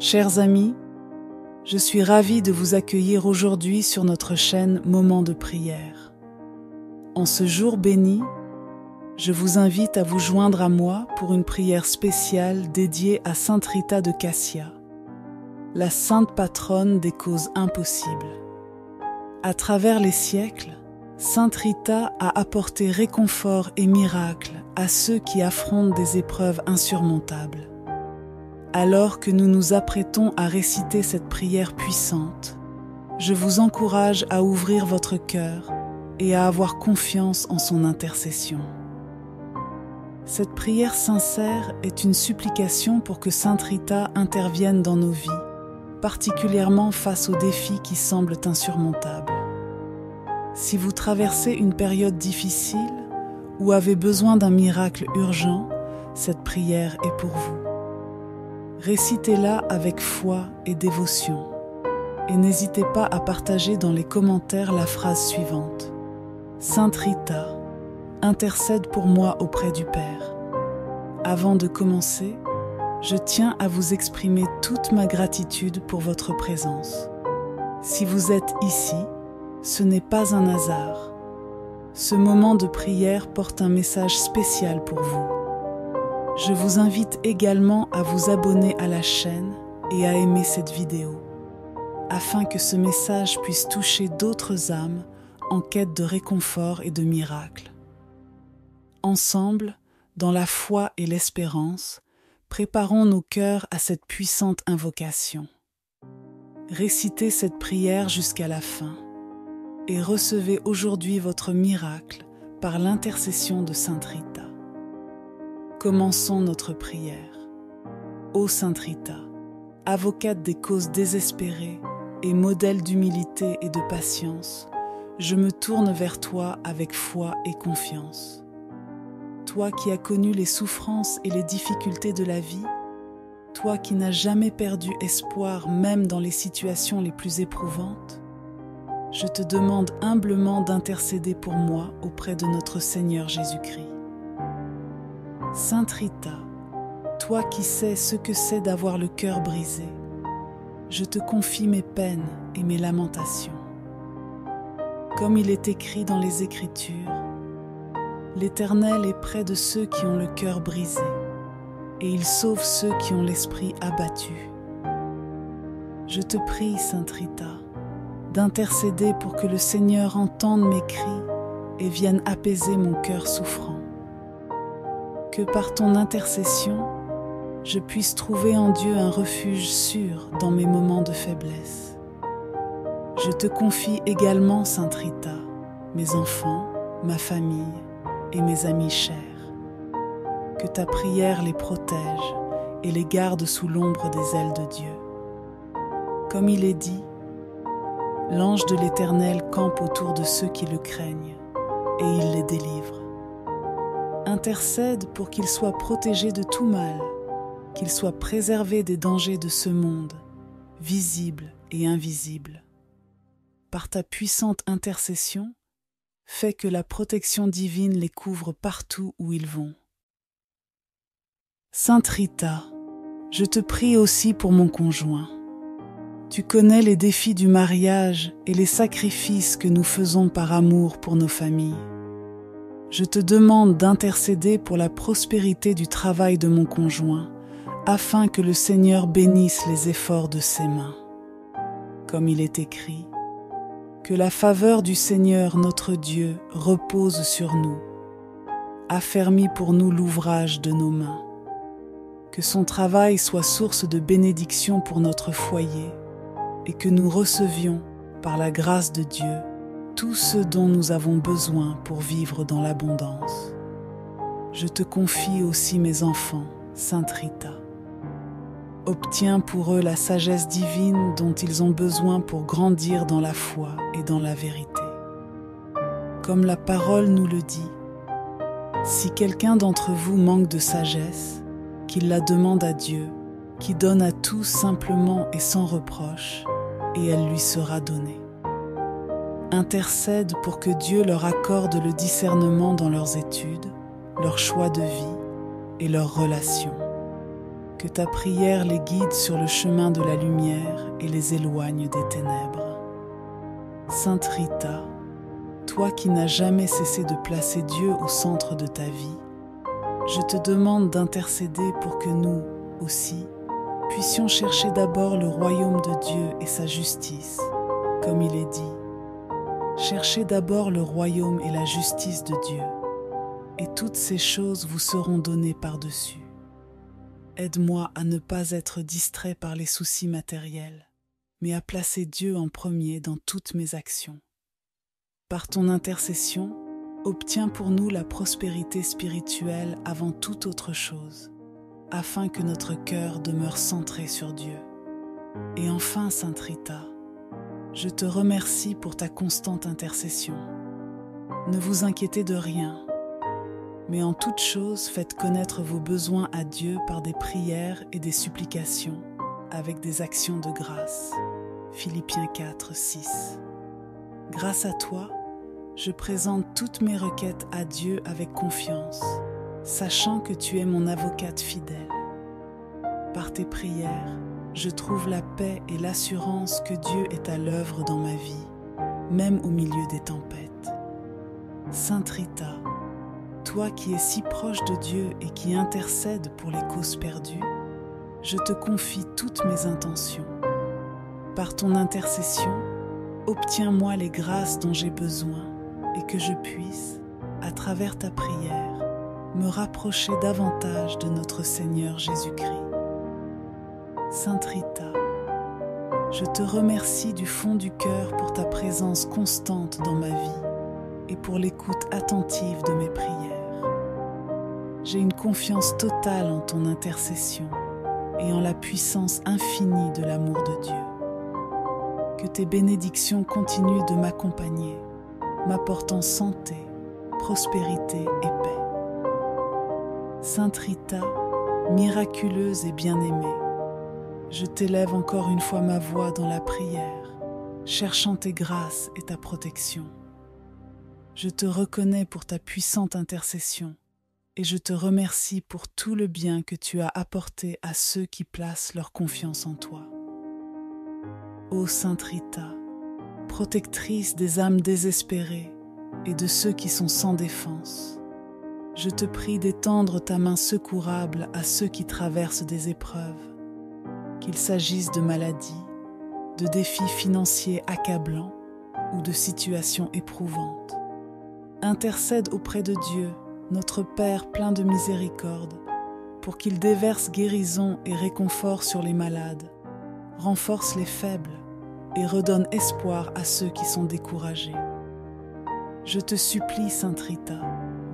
Chers amis, je suis ravie de vous accueillir aujourd'hui sur notre chaîne Moments de prière. En ce jour béni, je vous invite à vous joindre à moi pour une prière spéciale dédiée à Sainte Rita de Cassia, la sainte patronne des causes impossibles. À travers les siècles, Sainte Rita a apporté réconfort et miracle à ceux qui affrontent des épreuves insurmontables. Alors que nous nous apprêtons à réciter cette prière puissante, je vous encourage à ouvrir votre cœur et à avoir confiance en son intercession. Cette prière sincère est une supplication pour que Sainte Rita intervienne dans nos vies, particulièrement face aux défis qui semblent insurmontables. Si vous traversez une période difficile ou avez besoin d'un miracle urgent, cette prière est pour vous. Récitez-la avec foi et dévotion et n'hésitez pas à partager dans les commentaires la phrase suivante: Sainte Rita, intercède pour moi auprès du Père. Avant de commencer, je tiens à vous exprimer toute ma gratitude pour votre présence. Si vous êtes ici, ce n'est pas un hasard. Ce moment de prière porte un message spécial pour vous. Je vous invite également à vous abonner à la chaîne et à aimer cette vidéo, afin que ce message puisse toucher d'autres âmes en quête de réconfort et de miracles. Ensemble, dans la foi et l'espérance, préparons nos cœurs à cette puissante invocation. Récitez cette prière jusqu'à la fin et recevez aujourd'hui votre miracle par l'intercession de Sainte Rita. Commençons notre prière. Ô Sainte Rita, avocate des causes désespérées et modèle d'humilité et de patience, je me tourne vers toi avec foi et confiance. Toi qui as connu les souffrances et les difficultés de la vie, toi qui n'as jamais perdu espoir même dans les situations les plus éprouvantes, je te demande humblement d'intercéder pour moi auprès de notre Seigneur Jésus-Christ. Sainte Rita, toi qui sais ce que c'est d'avoir le cœur brisé, je te confie mes peines et mes lamentations. Comme il est écrit dans les Écritures, l'Éternel est près de ceux qui ont le cœur brisé, et il sauve ceux qui ont l'esprit abattu. Je te prie, Sainte Rita, d'intercéder pour que le Seigneur entende mes cris et vienne apaiser mon cœur souffrant. Que par ton intercession, je puisse trouver en Dieu un refuge sûr dans mes moments de faiblesse. Je te confie également, Sainte Rita, mes enfants, ma famille et mes amis chers. Que ta prière les protège et les garde sous l'ombre des ailes de Dieu. Comme il est dit, l'ange de l'Éternel campe autour de ceux qui le craignent et il les délivre. Intercède pour qu'ils soient protégés de tout mal, qu'ils soient préservés des dangers de ce monde, visibles et invisibles. Par ta puissante intercession, fais que la protection divine les couvre partout où ils vont. Sainte Rita, je te prie aussi pour mon conjoint. Tu connais les défis du mariage et les sacrifices que nous faisons par amour pour nos familles. Je te demande d'intercéder pour la prospérité du travail de mon conjoint, afin que le Seigneur bénisse les efforts de ses mains. Comme il est écrit, que la faveur du Seigneur notre Dieu repose sur nous, affermis pour nous l'ouvrage de nos mains. Que son travail soit source de bénédiction pour notre foyer et que nous recevions, par la grâce de Dieu, tout ce dont nous avons besoin pour vivre dans l'abondance. Je te confie aussi mes enfants, Sainte Rita. Obtiens pour eux la sagesse divine dont ils ont besoin pour grandir dans la foi et dans la vérité. Comme la parole nous le dit, si quelqu'un d'entre vous manque de sagesse, qu'il la demande à Dieu, qui donne à tous simplement et sans reproche, et elle lui sera donnée. Intercède pour que Dieu leur accorde le discernement dans leurs études, leurs choix de vie et leurs relations. Que ta prière les guide sur le chemin de la lumière et les éloigne des ténèbres. Sainte Rita, toi qui n'as jamais cessé de placer Dieu au centre de ta vie, je te demande d'intercéder pour que nous, aussi, puissions chercher d'abord le royaume de Dieu et sa justice, comme il est dit. Cherchez d'abord le royaume et la justice de Dieu, et toutes ces choses vous seront données par-dessus. Aide-moi à ne pas être distrait par les soucis matériels, mais à placer Dieu en premier dans toutes mes actions. Par ton intercession, obtiens pour nous la prospérité spirituelle avant toute autre chose, afin que notre cœur demeure centré sur Dieu. Et enfin, Sainte Rita, je te remercie pour ta constante intercession. Ne vous inquiétez de rien, mais en toute chose faites connaître vos besoins à Dieu par des prières et des supplications, avec des actions de grâce. Philippiens 4, 6. Grâce à toi, je présente toutes mes requêtes à Dieu avec confiance, sachant que tu es mon avocate fidèle. Par tes prières, je trouve la paix et l'assurance que Dieu est à l'œuvre dans ma vie, même au milieu des tempêtes. Sainte Rita, toi qui es si proche de Dieu et qui intercède pour les causes perdues, je te confie toutes mes intentions. Par ton intercession, obtiens-moi les grâces dont j'ai besoin et que je puisse, à travers ta prière, me rapprocher davantage de notre Seigneur Jésus-Christ. Sainte Rita, je te remercie du fond du cœur pour ta présence constante dans ma vie et pour l'écoute attentive de mes prières. J'ai une confiance totale en ton intercession et en la puissance infinie de l'amour de Dieu. Que tes bénédictions continuent de m'accompagner, m'apportant santé, prospérité et paix. Sainte Rita, miraculeuse et bien-aimée, je t'élève encore une fois ma voix dans la prière, cherchant tes grâces et ta protection. Je te reconnais pour ta puissante intercession et je te remercie pour tout le bien que tu as apporté à ceux qui placent leur confiance en toi. Ô Sainte Rita, protectrice des âmes désespérées et de ceux qui sont sans défense, je te prie d'étendre ta main secourable à ceux qui traversent des épreuves, qu'il s'agisse de maladies, de défis financiers accablants ou de situations éprouvantes. Intercède auprès de Dieu, notre Père plein de miséricorde, pour qu'il déverse guérison et réconfort sur les malades, renforce les faibles et redonne espoir à ceux qui sont découragés. Je te supplie, Sainte Rita,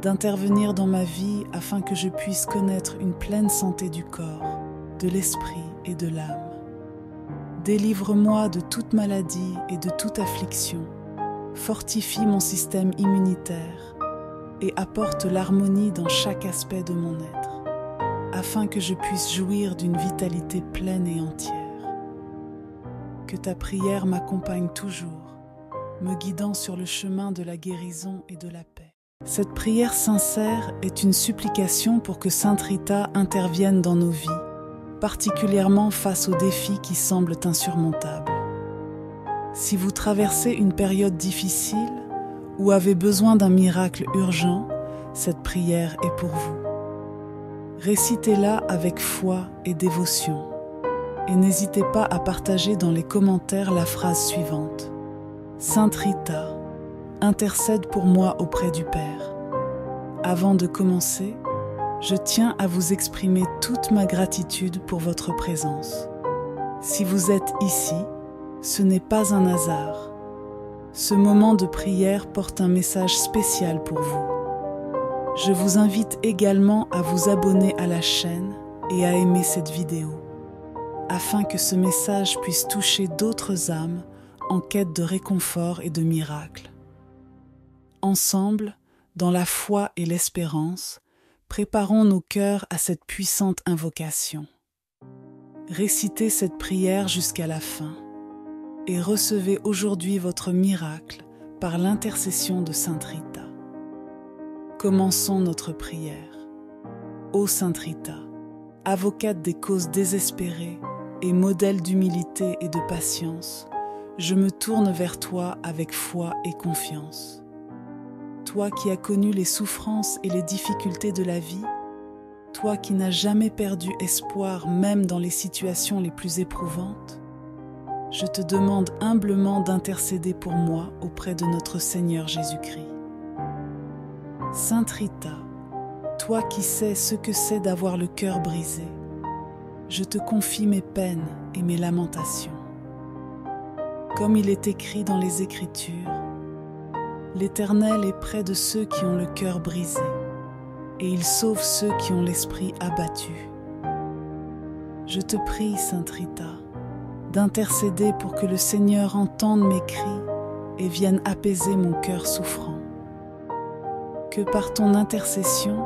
d'intervenir dans ma vie afin que je puisse connaître une pleine santé du corps, de l'esprit et de l'âme. Délivre-moi de toute maladie et de toute affliction, fortifie mon système immunitaire et apporte l'harmonie dans chaque aspect de mon être, afin que je puisse jouir d'une vitalité pleine et entière. Que ta prière m'accompagne toujours, me guidant sur le chemin de la guérison et de la paix. Cette prière sincère est une supplication pour que Sainte Rita intervienne dans nos vies, particulièrement face aux défis qui semblent insurmontables. Si vous traversez une période difficile ou avez besoin d'un miracle urgent, cette prière est pour vous. Récitez-la avec foi et dévotion. Et n'hésitez pas à partager dans les commentaires la phrase suivante. Sainte Rita, intercède pour moi auprès du Père. Avant de commencer, je tiens à vous exprimer toute ma gratitude pour votre présence. Si vous êtes ici, ce n'est pas un hasard. Ce moment de prière porte un message spécial pour vous. Je vous invite également à vous abonner à la chaîne et à aimer cette vidéo, afin que ce message puisse toucher d'autres âmes en quête de réconfort et de miracles. Ensemble, dans la foi et l'espérance, préparons nos cœurs à cette puissante invocation. Récitez cette prière jusqu'à la fin et recevez aujourd'hui votre miracle par l'intercession de Sainte Rita. Commençons notre prière. Ô Sainte Rita, avocate des causes désespérées et modèle d'humilité et de patience, je me tourne vers toi avec foi et confiance. Toi qui as connu les souffrances et les difficultés de la vie, toi qui n'as jamais perdu espoir même dans les situations les plus éprouvantes, je te demande humblement d'intercéder pour moi auprès de notre Seigneur Jésus-Christ. Sainte Rita, toi qui sais ce que c'est d'avoir le cœur brisé, je te confie mes peines et mes lamentations. Comme il est écrit dans les Écritures, l'Éternel est près de ceux qui ont le cœur brisé, et il sauve ceux qui ont l'esprit abattu. Je te prie, Sainte Rita, d'intercéder pour que le Seigneur entende mes cris et vienne apaiser mon cœur souffrant. Que par ton intercession,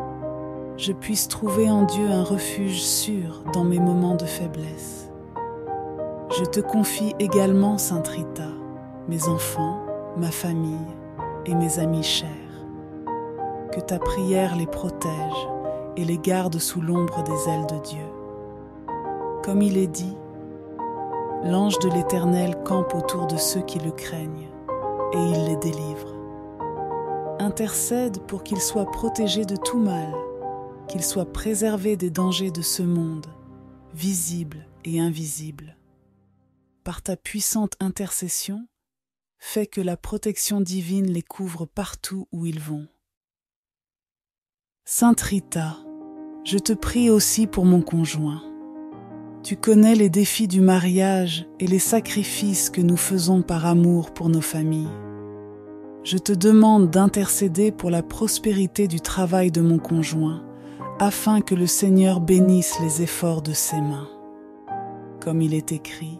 je puisse trouver en Dieu un refuge sûr dans mes moments de faiblesse. Je te confie également, Sainte Rita, mes enfants, ma famille et mes amis chers. Que ta prière les protège et les garde sous l'ombre des ailes de Dieu. Comme il est dit, l'ange de l'Éternel campe autour de ceux qui le craignent, et il les délivre. Intercède pour qu'ils soient protégés de tout mal, qu'ils soient préservés des dangers de ce monde, visibles et invisibles. Par ta puissante intercession, fais que la protection divine les couvre partout où ils vont. Sainte Rita, je te prie aussi pour mon conjoint. Tu connais les défis du mariage et les sacrifices que nous faisons par amour pour nos familles. Je te demande d'intercéder pour la prospérité du travail de mon conjoint, afin que le Seigneur bénisse les efforts de ses mains. Comme il est écrit,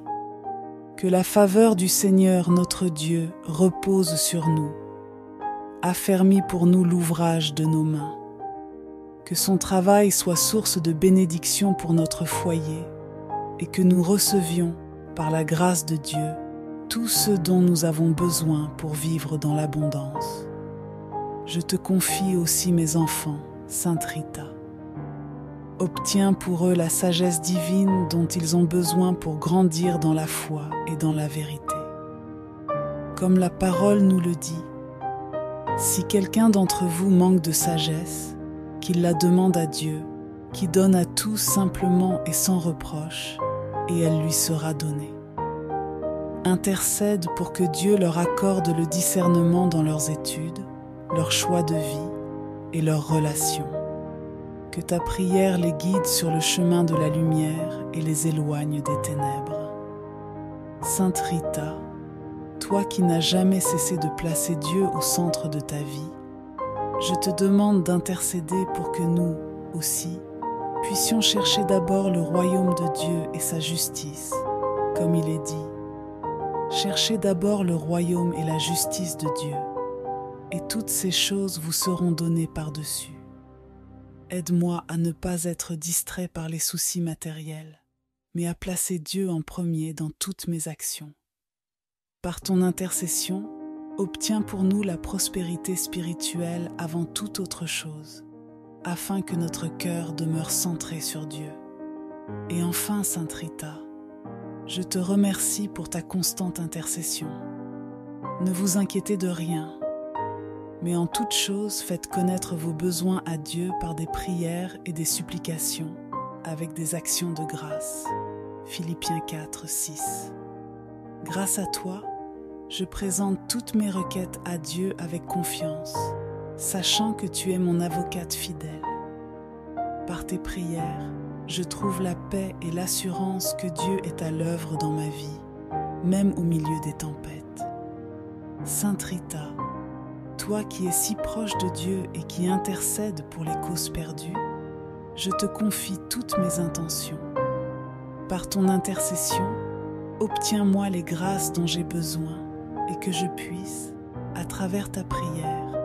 que la faveur du Seigneur notre Dieu repose sur nous, affermis pour nous l'ouvrage de nos mains. Que son travail soit source de bénédiction pour notre foyer et que nous recevions, par la grâce de Dieu, tout ce dont nous avons besoin pour vivre dans l'abondance. Je te confie aussi mes enfants, Sainte Rita. Obtiens pour eux la sagesse divine dont ils ont besoin pour grandir dans la foi et dans la vérité. Comme la parole nous le dit, si quelqu'un d'entre vous manque de sagesse, qu'il la demande à Dieu, qui donne à tous simplement et sans reproche, et elle lui sera donnée. Intercède pour que Dieu leur accorde le discernement dans leurs études, leurs choix de vie et leurs relations. Que ta prière les guide sur le chemin de la lumière et les éloigne des ténèbres. Sainte Rita, toi qui n'as jamais cessé de placer Dieu au centre de ta vie, je te demande d'intercéder pour que nous, aussi, puissions chercher d'abord le royaume de Dieu et sa justice, comme il est dit. Cherchez d'abord le royaume et la justice de Dieu, et toutes ces choses vous seront données par-dessus. Aide-moi à ne pas être distrait par les soucis matériels, mais à placer Dieu en premier dans toutes mes actions. Par ton intercession, obtiens pour nous la prospérité spirituelle avant toute autre chose, afin que notre cœur demeure centré sur Dieu. Et enfin, Sainte Rita, je te remercie pour ta constante intercession. Ne vous inquiétez de rien, mais en toute chose faites connaître vos besoins à Dieu par des prières et des supplications, avec des actions de grâce. Philippiens 4, 6. Grâce à toi, je présente toutes mes requêtes à Dieu avec confiance, sachant que tu es mon avocate fidèle. Par tes prières, je trouve la paix et l'assurance que Dieu est à l'œuvre dans ma vie, même au milieu des tempêtes. Sainte Rita, toi qui es si proche de Dieu et qui intercède pour les causes perdues, je te confie toutes mes intentions. Par ton intercession, obtiens-moi les grâces dont j'ai besoin et que je puisse, à travers ta prière,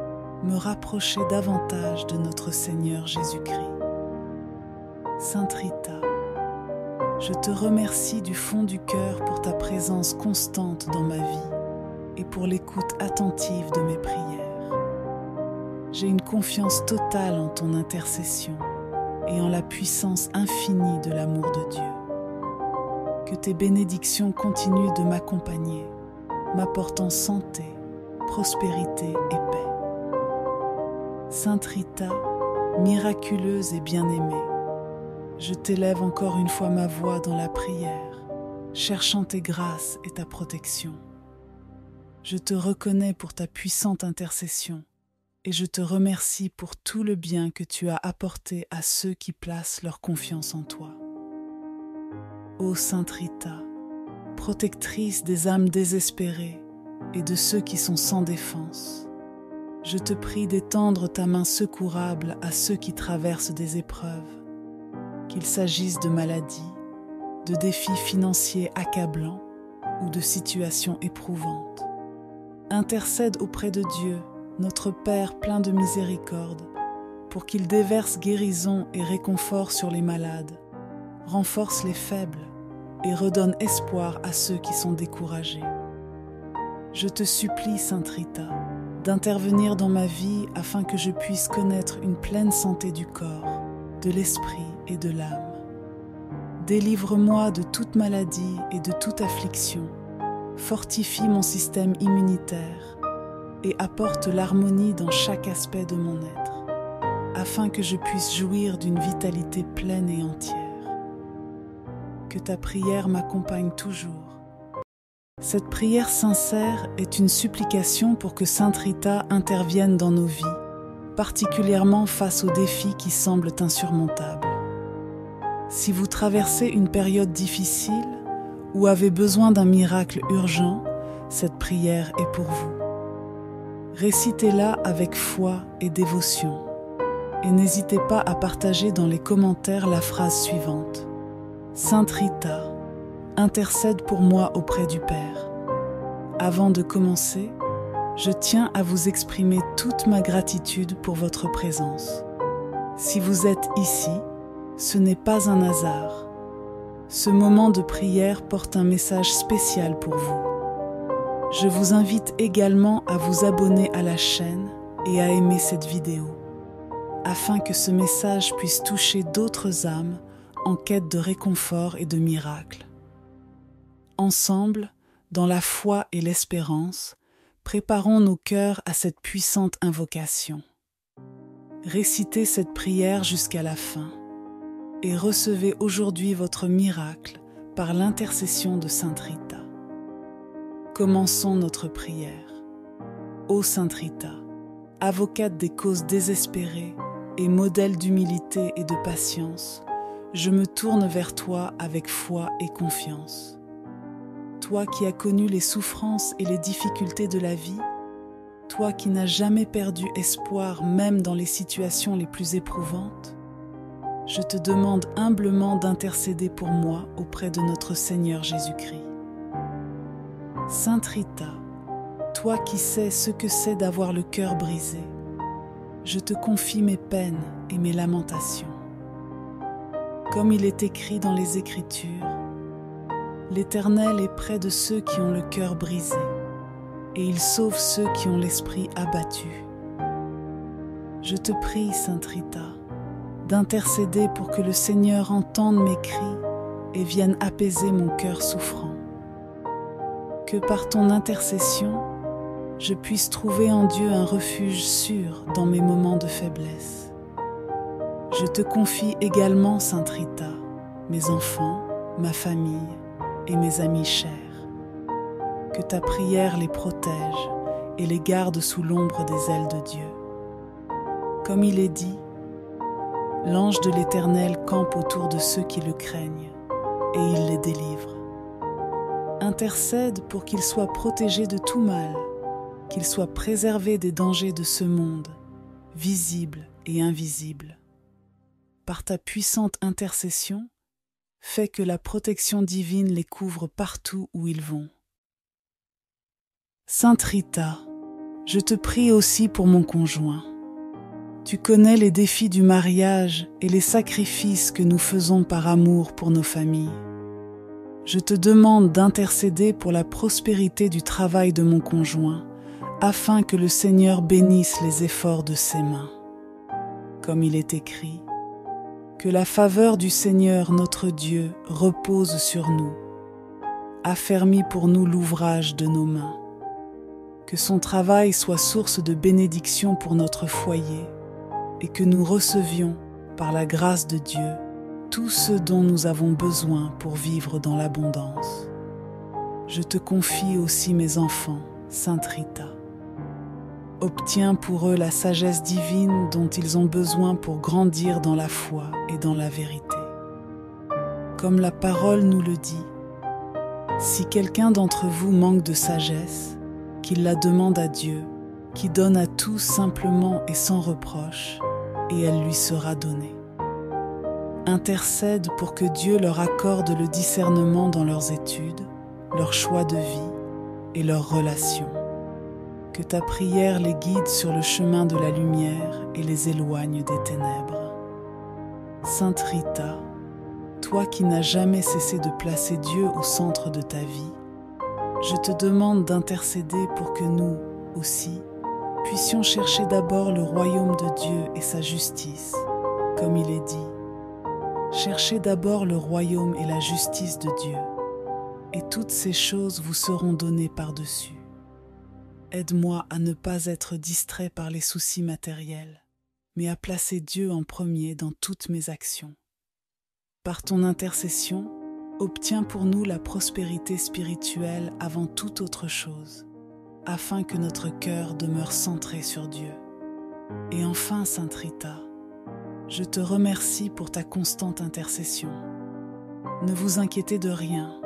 me rapprocher davantage de notre Seigneur Jésus-Christ. Sainte Rita, je te remercie du fond du cœur pour ta présence constante dans ma vie et pour l'écoute attentive de mes prières. J'ai une confiance totale en ton intercession et en la puissance infinie de l'amour de Dieu. Que tes bénédictions continuent de m'accompagner, m'apportant santé, prospérité et paix. Sainte Rita, miraculeuse et bien-aimée, je t'élève encore une fois ma voix dans la prière, cherchant tes grâces et ta protection. Je te reconnais pour ta puissante intercession et je te remercie pour tout le bien que tu as apporté à ceux qui placent leur confiance en toi. Ô Sainte Rita, protectrice des âmes désespérées et de ceux qui sont sans défense, je te prie d'étendre ta main secourable à ceux qui traversent des épreuves, qu'il s'agisse de maladies, de défis financiers accablants ou de situations éprouvantes. Intercède auprès de Dieu, notre Père plein de miséricorde, pour qu'il déverse guérison et réconfort sur les malades, renforce les faibles et redonne espoir à ceux qui sont découragés. Je te supplie, Sainte Rita, d'intervenir dans ma vie afin que je puisse connaître une pleine santé du corps, de l'esprit et de l'âme. Délivre-moi de toute maladie et de toute affliction, fortifie mon système immunitaire et apporte l'harmonie dans chaque aspect de mon être, afin que je puisse jouir d'une vitalité pleine et entière. Que ta prière m'accompagne toujours. Cette prière sincère est une supplication pour que Sainte Rita intervienne dans nos vies, particulièrement face aux défis qui semblent insurmontables. Si vous traversez une période difficile ou avez besoin d'un miracle urgent, cette prière est pour vous. Récitez-la avec foi et dévotion et n'hésitez pas à partager dans les commentaires la phrase suivante. Sainte Rita, intercède pour moi auprès du Père. Avant de commencer, je tiens à vous exprimer toute ma gratitude pour votre présence. Si vous êtes ici, ce n'est pas un hasard. Ce moment de prière porte un message spécial pour vous. Je vous invite également à vous abonner à la chaîne et à aimer cette vidéo, afin que ce message puisse toucher d'autres âmes en quête de réconfort et de miracles. Ensemble, dans la foi et l'espérance, préparons nos cœurs à cette puissante invocation. Récitez cette prière jusqu'à la fin et recevez aujourd'hui votre miracle par l'intercession de Sainte Rita. Commençons notre prière. Ô Sainte Rita, avocate des causes désespérées et modèle d'humilité et de patience, je me tourne vers toi avec foi et confiance. Toi qui as connu les souffrances et les difficultés de la vie, toi qui n'as jamais perdu espoir même dans les situations les plus éprouvantes, je te demande humblement d'intercéder pour moi auprès de notre Seigneur Jésus-Christ. Sainte Rita, toi qui sais ce que c'est d'avoir le cœur brisé, je te confie mes peines et mes lamentations. Comme il est écrit dans les Écritures, l'Éternel est près de ceux qui ont le cœur brisé, et il sauve ceux qui ont l'esprit abattu. Je te prie, Sainte Rita, d'intercéder pour que le Seigneur entende mes cris et vienne apaiser mon cœur souffrant. Que par ton intercession, je puisse trouver en Dieu un refuge sûr dans mes moments de faiblesse. Je te confie également, Sainte Rita, mes enfants, ma famille et mes amis chers. Que ta prière les protège et les garde sous l'ombre des ailes de Dieu. Comme il est dit, l'ange de l'Éternel campe autour de ceux qui le craignent et il les délivre. Intercède pour qu'ils soient protégés de tout mal, qu'ils soient préservés des dangers de ce monde, visibles et invisibles. Par ta puissante intercession, fais que la protection divine les couvre partout où ils vont. Sainte Rita, je te prie aussi pour mon conjoint. Tu connais les défis du mariage et les sacrifices que nous faisons par amour pour nos familles. Je te demande d'intercéder pour la prospérité du travail de mon conjoint, afin que le Seigneur bénisse les efforts de ses mains. Comme il est écrit, Que la faveur du Seigneur notre Dieu repose sur nous. Affermis pour nous l'ouvrage de nos mains. Que son travail soit source de bénédiction pour notre foyer et que nous recevions, par la grâce de Dieu, tout ce dont nous avons besoin pour vivre dans l'abondance. Je te confie aussi mes enfants, Sainte Rita. Obtiens pour eux la sagesse divine dont ils ont besoin pour grandir dans la foi et dans la vérité. Comme la parole nous le dit, si quelqu'un d'entre vous manque de sagesse, qu'il la demande à Dieu, qui donne à tous simplement et sans reproche, et elle lui sera donnée. Intercède pour que Dieu leur accorde le discernement dans leurs études, leurs choix de vie et leurs relations. Que ta prière les guide sur le chemin de la lumière et les éloigne des ténèbres. Sainte Rita, toi qui n'as jamais cessé de placer Dieu au centre de ta vie, je te demande d'intercéder pour que nous, aussi, puissions chercher d'abord le royaume de Dieu et sa justice, comme il est dit. Cherchez d'abord le royaume et la justice de Dieu, et toutes ces choses vous seront données par-dessus. Aide-moi à ne pas être distrait par les soucis matériels, mais à placer Dieu en premier dans toutes mes actions. Par ton intercession, obtiens pour nous la prospérité spirituelle avant toute autre chose, afin que notre cœur demeure centré sur Dieu. Et enfin, Sainte Rita, je te remercie pour ta constante intercession. Ne vous inquiétez de rien,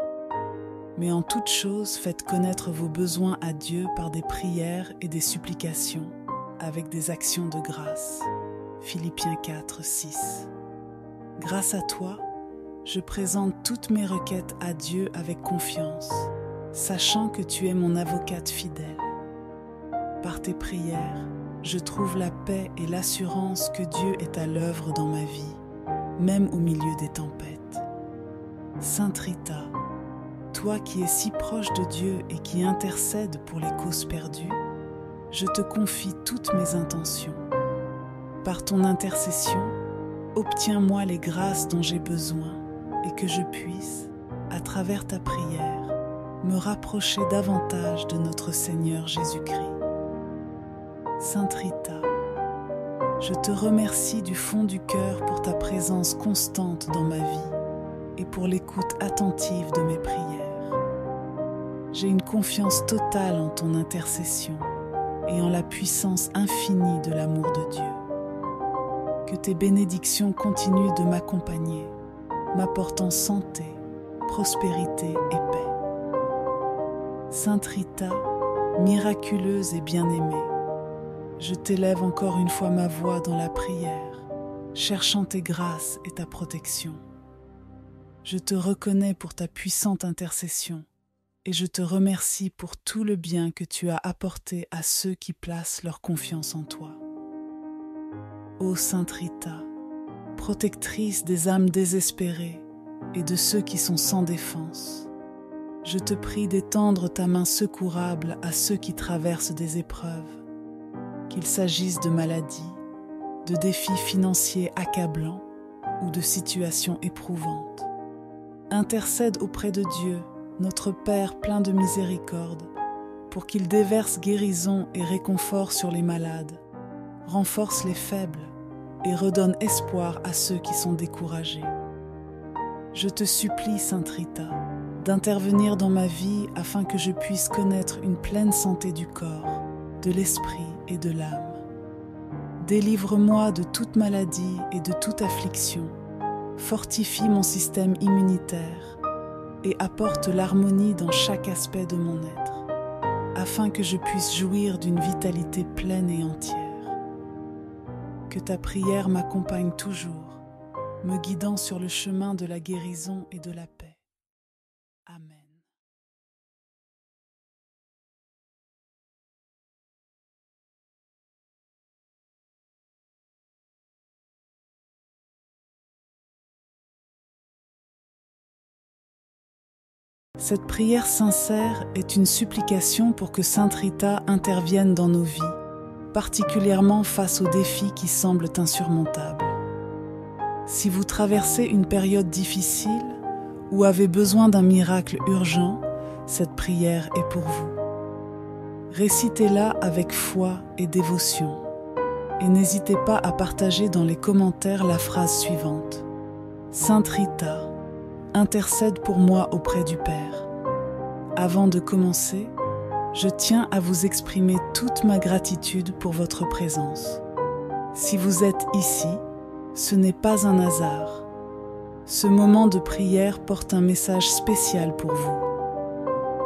mais en toute chose faites connaître vos besoins à Dieu par des prières et des supplications, avec des actions de grâce. Philippiens 4, 6. Grâce à toi, je présente toutes mes requêtes à Dieu avec confiance, sachant que tu es mon avocate fidèle. Par tes prières, je trouve la paix et l'assurance que Dieu est à l'œuvre dans ma vie, même au milieu des tempêtes. Sainte Rita, toi qui es si proche de Dieu et qui intercède pour les causes perdues, je te confie toutes mes intentions. Par ton intercession, obtiens-moi les grâces dont j'ai besoin et que je puisse, à travers ta prière, me rapprocher davantage de notre Seigneur Jésus-Christ. Sainte Rita, je te remercie du fond du cœur pour ta présence constante dans ma vie et pour l'écoute attentive de mes prières. J'ai une confiance totale en ton intercession et en la puissance infinie de l'amour de Dieu. Que tes bénédictions continuent de m'accompagner, m'apportant santé, prospérité et paix. Sainte Rita, miraculeuse et bien-aimée, je t'élève encore une fois ma voix dans la prière, cherchant tes grâces et ta protection. Je te reconnais pour ta puissante intercession et je te remercie pour tout le bien que tu as apporté à ceux qui placent leur confiance en toi. Ô Sainte Rita, protectrice des âmes désespérées et de ceux qui sont sans défense, je te prie d'étendre ta main secourable à ceux qui traversent des épreuves, qu'il s'agisse de maladies, de défis financiers accablants ou de situations éprouvantes. Intercède auprès de Dieu, notre Père plein de miséricorde, pour qu'il déverse guérison et réconfort sur les malades, renforce les faibles et redonne espoir à ceux qui sont découragés. Je te supplie, Sainte Rita, d'intervenir dans ma vie afin que je puisse connaître une pleine santé du corps, de l'esprit et de l'âme. Délivre-moi de toute maladie et de toute affliction, fortifie mon système immunitaire et apporte l'harmonie dans chaque aspect de mon être, afin que je puisse jouir d'une vitalité pleine et entière. Que ta prière m'accompagne toujours, me guidant sur le chemin de la guérison et de la paix. Amen. Cette prière sincère est une supplication pour que Sainte Rita intervienne dans nos vies, particulièrement face aux défis qui semblent insurmontables. Si vous traversez une période difficile ou avez besoin d'un miracle urgent, cette prière est pour vous. Récitez-la avec foi et dévotion. Et n'hésitez pas à partager dans les commentaires la phrase suivante. Sainte Rita, intercède pour moi auprès du Père. Avant de commencer, je tiens à vous exprimer toute ma gratitude pour votre présence. Si vous êtes ici, ce n'est pas un hasard. Ce moment de prière porte un message spécial pour vous.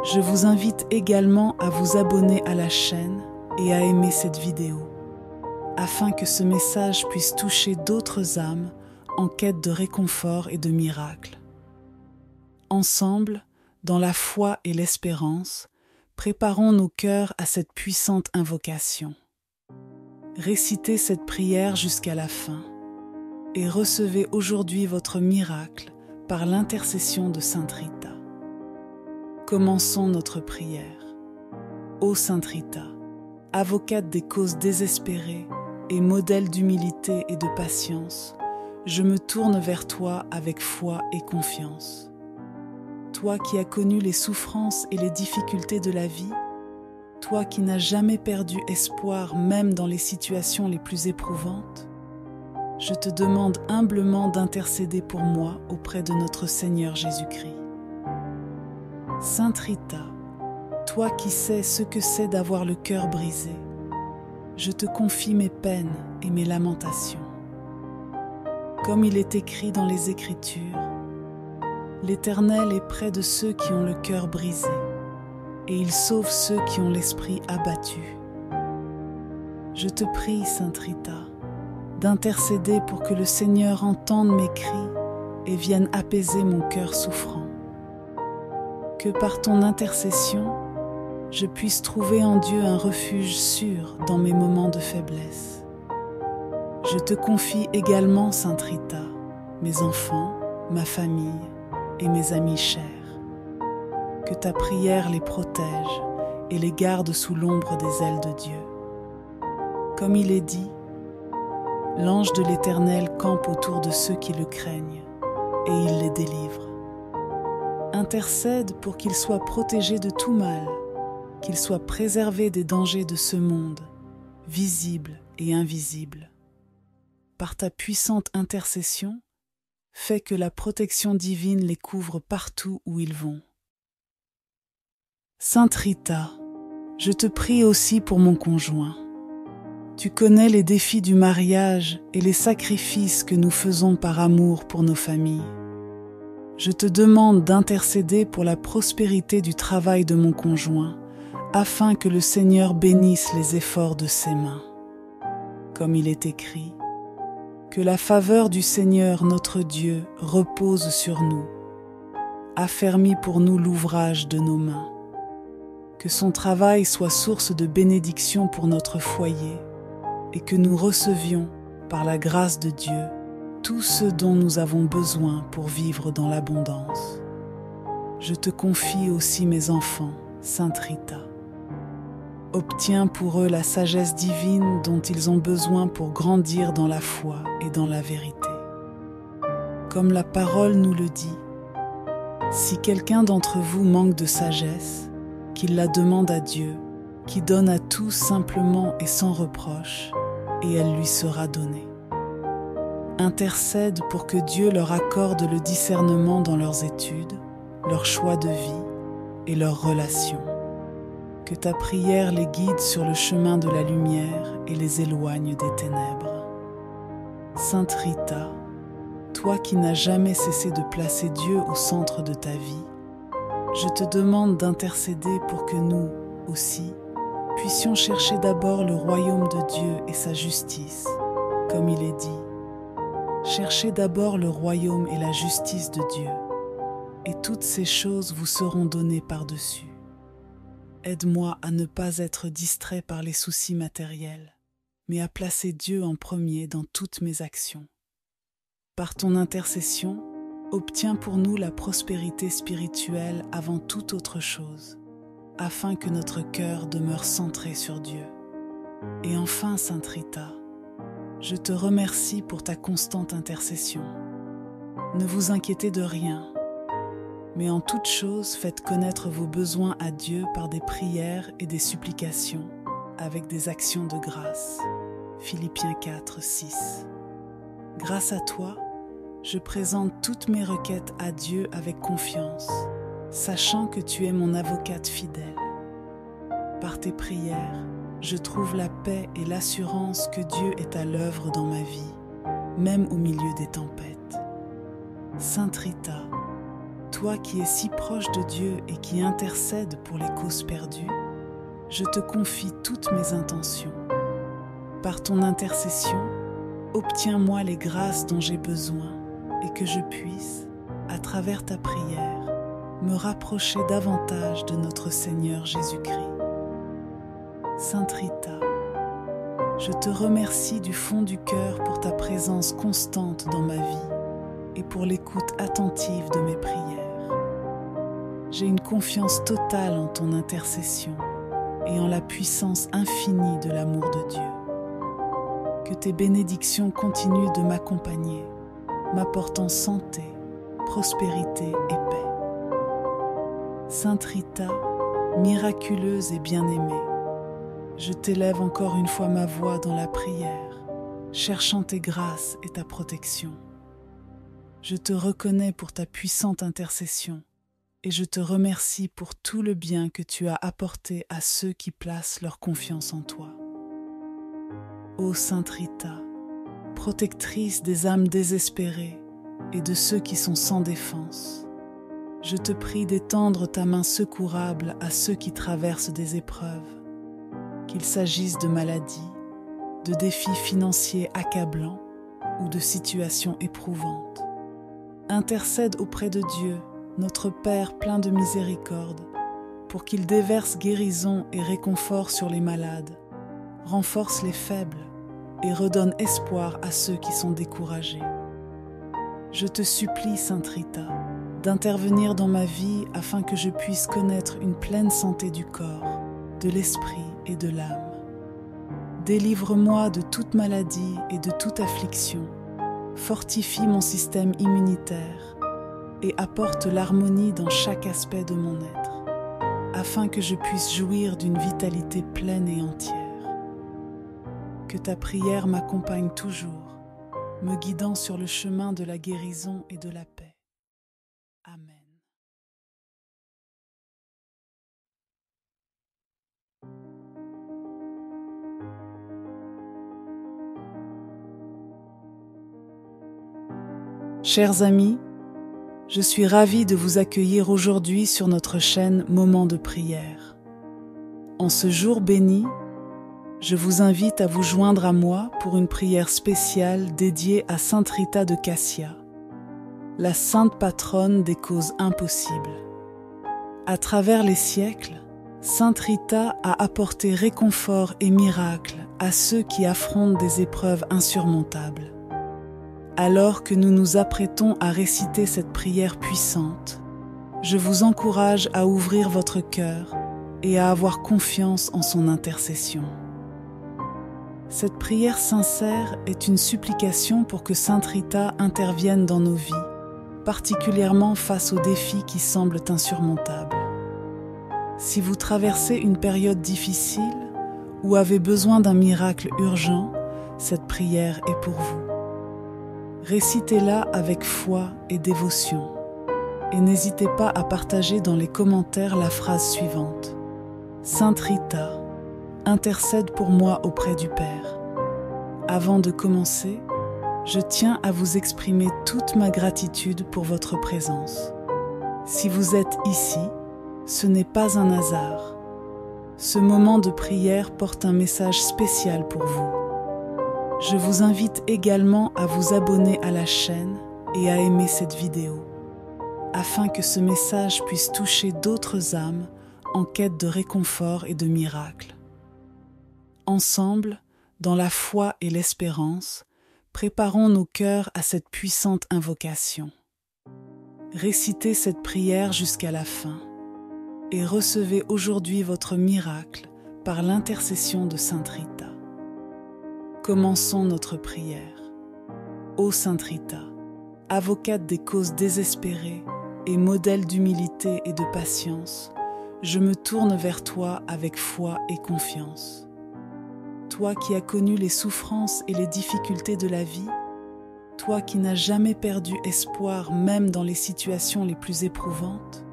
Je vous invite également à vous abonner à la chaîne et à aimer cette vidéo, afin que ce message puisse toucher d'autres âmes en quête de réconfort et de miracles. Ensemble, dans la foi et l'espérance, préparons nos cœurs à cette puissante invocation. Récitez cette prière jusqu'à la fin et recevez aujourd'hui votre miracle par l'intercession de Sainte Rita. Commençons notre prière. Ô Sainte Rita, avocate des causes désespérées et modèle d'humilité et de patience, je me tourne vers toi avec foi et confiance. Toi qui as connu les souffrances et les difficultés de la vie, toi qui n'as jamais perdu espoir même dans les situations les plus éprouvantes, je te demande humblement d'intercéder pour moi auprès de notre Seigneur Jésus-Christ. Sainte Rita, toi qui sais ce que c'est d'avoir le cœur brisé, je te confie mes peines et mes lamentations. Comme il est écrit dans les Écritures, l'Éternel est près de ceux qui ont le cœur brisé, et il sauve ceux qui ont l'esprit abattu. Je te prie, Sainte Rita, d'intercéder pour que le Seigneur entende mes cris et vienne apaiser mon cœur souffrant. Que par ton intercession, je puisse trouver en Dieu un refuge sûr dans mes moments de faiblesse. Je te confie également, Sainte Rita, mes enfants, ma famille et mes amis chers. Que ta prière les protège et les garde sous l'ombre des ailes de Dieu. Comme il est dit, l'ange de l'Éternel campe autour de ceux qui le craignent, et il les délivre. Intercède pour qu'ils soient protégés de tout mal, qu'ils soient préservés des dangers de ce monde, visibles et invisibles. Par ta puissante intercession, fais que la protection divine les couvre partout où ils vont. Sainte Rita, je te prie aussi pour mon conjoint. Tu connais les défis du mariage et les sacrifices que nous faisons par amour pour nos familles. Je te demande d'intercéder pour la prospérité du travail de mon conjoint, afin que le Seigneur bénisse les efforts de ses mains. Comme il est écrit, que la faveur du Seigneur notre Dieu repose sur nous, affermis pour nous l'ouvrage de nos mains. Que son travail soit source de bénédiction pour notre foyer, et que nous recevions, par la grâce de Dieu, tout ce dont nous avons besoin pour vivre dans l'abondance. Je te confie aussi mes enfants, Sainte Rita. Obtiens pour eux la sagesse divine dont ils ont besoin pour grandir dans la foi et dans la vérité. Comme la parole nous le dit, si quelqu'un d'entre vous manque de sagesse, qu'il la demande à Dieu, qui donne à tous simplement et sans reproche, et elle lui sera donnée. Intercède pour que Dieu leur accorde le discernement dans leurs études, leurs choix de vie et leurs relations. Que ta prière les guide sur le chemin de la lumière et les éloigne des ténèbres. Sainte Rita, toi qui n'as jamais cessé de placer Dieu au centre de ta vie, je te demande d'intercéder pour que nous, aussi, puissions chercher d'abord le royaume de Dieu et sa justice, comme il est dit. Cherchez d'abord le royaume et la justice de Dieu, et toutes ces choses vous seront données par-dessus. Aide-moi à ne pas être distrait par les soucis matériels, mais à placer Dieu en premier dans toutes mes actions. Par ton intercession, obtiens pour nous la prospérité spirituelle avant toute autre chose, afin que notre cœur demeure centré sur Dieu. Et enfin, Sainte Rita, Je te remercie pour ta constante intercession. Ne vous inquiétez de rien, mais en toute chose faites connaître vos besoins à Dieu par des prières et des supplications, avec des actions de grâce. Philippiens 4, 6. Grâce à toi, je présente toutes mes requêtes à Dieu avec confiance, sachant que tu es mon avocate fidèle. Par tes prières, je trouve la paix et l'assurance que Dieu est à l'œuvre dans ma vie, même au milieu des tempêtes. Sainte Rita, toi qui es si proche de Dieu et qui intercède pour les causes perdues, je te confie toutes mes intentions. Par ton intercession, obtiens-moi les grâces dont j'ai besoin et que je puisse, à travers ta prière, me rapprocher davantage de notre Seigneur Jésus-Christ. Sainte Rita, je te remercie du fond du cœur pour ta présence constante dans ma vie et pour l'écoute attentive de mes prières. J'ai une confiance totale en ton intercession et en la puissance infinie de l'amour de Dieu. Que tes bénédictions continuent de m'accompagner, m'apportant santé, prospérité et paix. Sainte Rita, miraculeuse et bien-aimée, je t'élève encore une fois ma voix dans la prière, cherchant tes grâces et ta protection. Je te reconnais pour ta puissante intercession et je te remercie pour tout le bien que tu as apporté à ceux qui placent leur confiance en toi. Ô Sainte Rita, protectrice des âmes désespérées et de ceux qui sont sans défense, je te prie d'étendre ta main secourable à ceux qui traversent des épreuves, qu'il s'agisse de maladies, de défis financiers accablants ou de situations éprouvantes. Intercède auprès de Dieu, notre Père plein de miséricorde, pour qu'il déverse guérison et réconfort sur les malades, renforce les faibles et redonne espoir à ceux qui sont découragés. Je te supplie, Sainte Rita, d'intervenir dans ma vie afin que je puisse connaître une pleine santé du corps, de l'esprit et de l'âme. Délivre-moi de toute maladie et de toute affliction, fortifie mon système immunitaire et apporte l'harmonie dans chaque aspect de mon être, afin que je puisse jouir d'une vitalité pleine et entière. Que ta prière m'accompagne toujours, me guidant sur le chemin de la guérison et de la paix. Amen. Chers amis, je suis ravie de vous accueillir aujourd'hui sur notre chaîne Moment de prière. En ce jour béni, je vous invite à vous joindre à moi pour une prière spéciale dédiée à Sainte Rita de Cassia, la sainte patronne des causes impossibles. À travers les siècles, Sainte Rita a apporté réconfort et miracle à ceux qui affrontent des épreuves insurmontables. Alors que nous nous apprêtons à réciter cette prière puissante, je vous encourage à ouvrir votre cœur et à avoir confiance en son intercession. Cette prière sincère est une supplication pour que Sainte Rita intervienne dans nos vies, particulièrement face aux défis qui semblent insurmontables. Si vous traversez une période difficile ou avez besoin d'un miracle urgent, cette prière est pour vous. Récitez-la avec foi et dévotion. Et n'hésitez pas à partager dans les commentaires la phrase suivante. Sainte Rita, intercède pour moi auprès du Père. Avant de commencer, je tiens à vous exprimer toute ma gratitude pour votre présence. Si vous êtes ici, ce n'est pas un hasard. Ce moment de prière porte un message spécial pour vous. Je vous invite également à vous abonner à la chaîne et à aimer cette vidéo, afin que ce message puisse toucher d'autres âmes en quête de réconfort et de miracles. Ensemble, dans la foi et l'espérance, préparons nos cœurs à cette puissante invocation. Récitez cette prière jusqu'à la fin et recevez aujourd'hui votre miracle par l'intercession de Sainte Rita. Commençons notre prière. Ô Sainte Rita, avocate des causes désespérées et modèle d'humilité et de patience, je me tourne vers toi avec foi et confiance. Toi qui as connu les souffrances et les difficultés de la vie, toi qui n'as jamais perdu espoir même dans les situations les plus éprouvantes,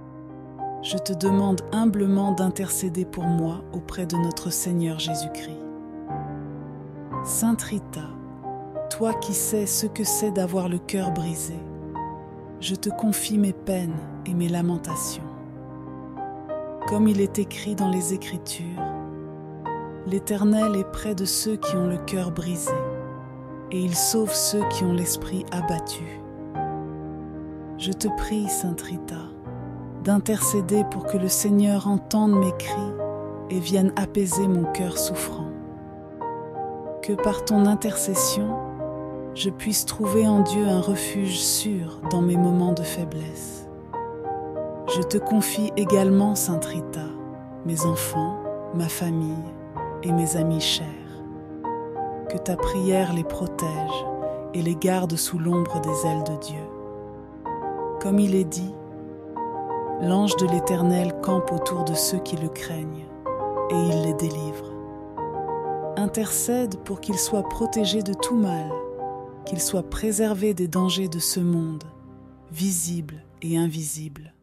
je te demande humblement d'intercéder pour moi auprès de notre Seigneur Jésus-Christ. Sainte Rita, toi qui sais ce que c'est d'avoir le cœur brisé, je te confie mes peines et mes lamentations. Comme il est écrit dans les Écritures, l'Éternel est près de ceux qui ont le cœur brisé, et il sauve ceux qui ont l'esprit abattu. Je te prie, Sainte Rita, d'intercéder pour que le Seigneur entende mes cris et vienne apaiser mon cœur souffrant. Que par ton intercession, je puisse trouver en Dieu un refuge sûr dans mes moments de faiblesse. Je te confie également, Sainte Rita, mes enfants, ma famille et mes amis chers. Que ta prière les protège et les garde sous l'ombre des ailes de Dieu. Comme il est dit, l'ange de l'Éternel campe autour de ceux qui le craignent, et il les délivre. Intercède pour qu'ils soient protégés de tout mal, qu'ils soient préservés des dangers de ce monde, visibles et invisibles.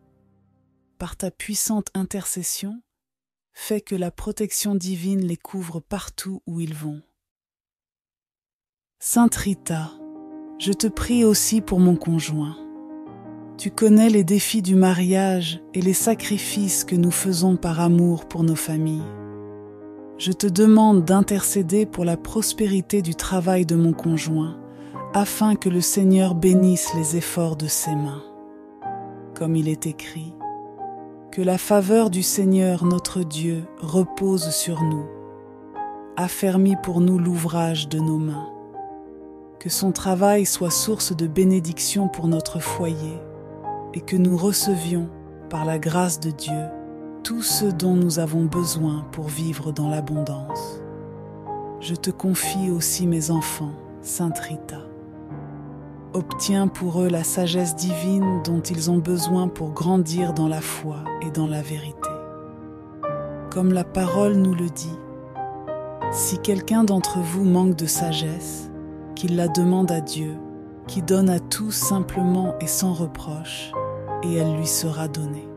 Par ta puissante intercession, fais que la protection divine les couvre partout où ils vont. Sainte Rita, je te prie aussi pour mon conjoint. Tu connais les défis du mariage et les sacrifices que nous faisons par amour pour nos familles. Je te demande d'intercéder pour la prospérité du travail de mon conjoint, afin que le Seigneur bénisse les efforts de ses mains. Comme il est écrit, que la faveur du Seigneur notre Dieu repose sur nous, affermis pour nous l'ouvrage de nos mains. Que son travail soit source de bénédiction pour notre foyer, et que nous recevions, par la grâce de Dieu, tout ce dont nous avons besoin pour vivre dans l'abondance. Je te confie aussi mes enfants, Sainte Rita. Obtiens pour eux la sagesse divine dont ils ont besoin pour grandir dans la foi et dans la vérité. Comme la parole nous le dit, si quelqu'un d'entre vous manque de sagesse, qu'il la demande à Dieu, qui donne à tous simplement et sans reproche, et elle lui sera donnée.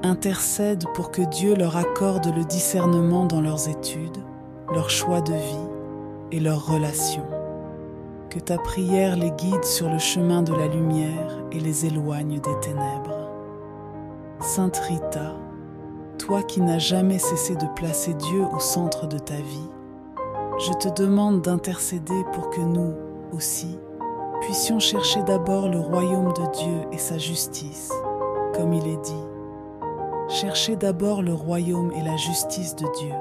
Intercède pour que Dieu leur accorde le discernement dans leurs études, leurs choix de vie et leurs relations. Que ta prière les guide sur le chemin de la lumière et les éloigne des ténèbres. Sainte Rita, toi qui n'as jamais cessé de placer Dieu au centre de ta vie, je te demande d'intercéder pour que nous, aussi, puissions chercher d'abord le royaume de Dieu et sa justice, comme il est dit. Cherchez d'abord le royaume et la justice de Dieu,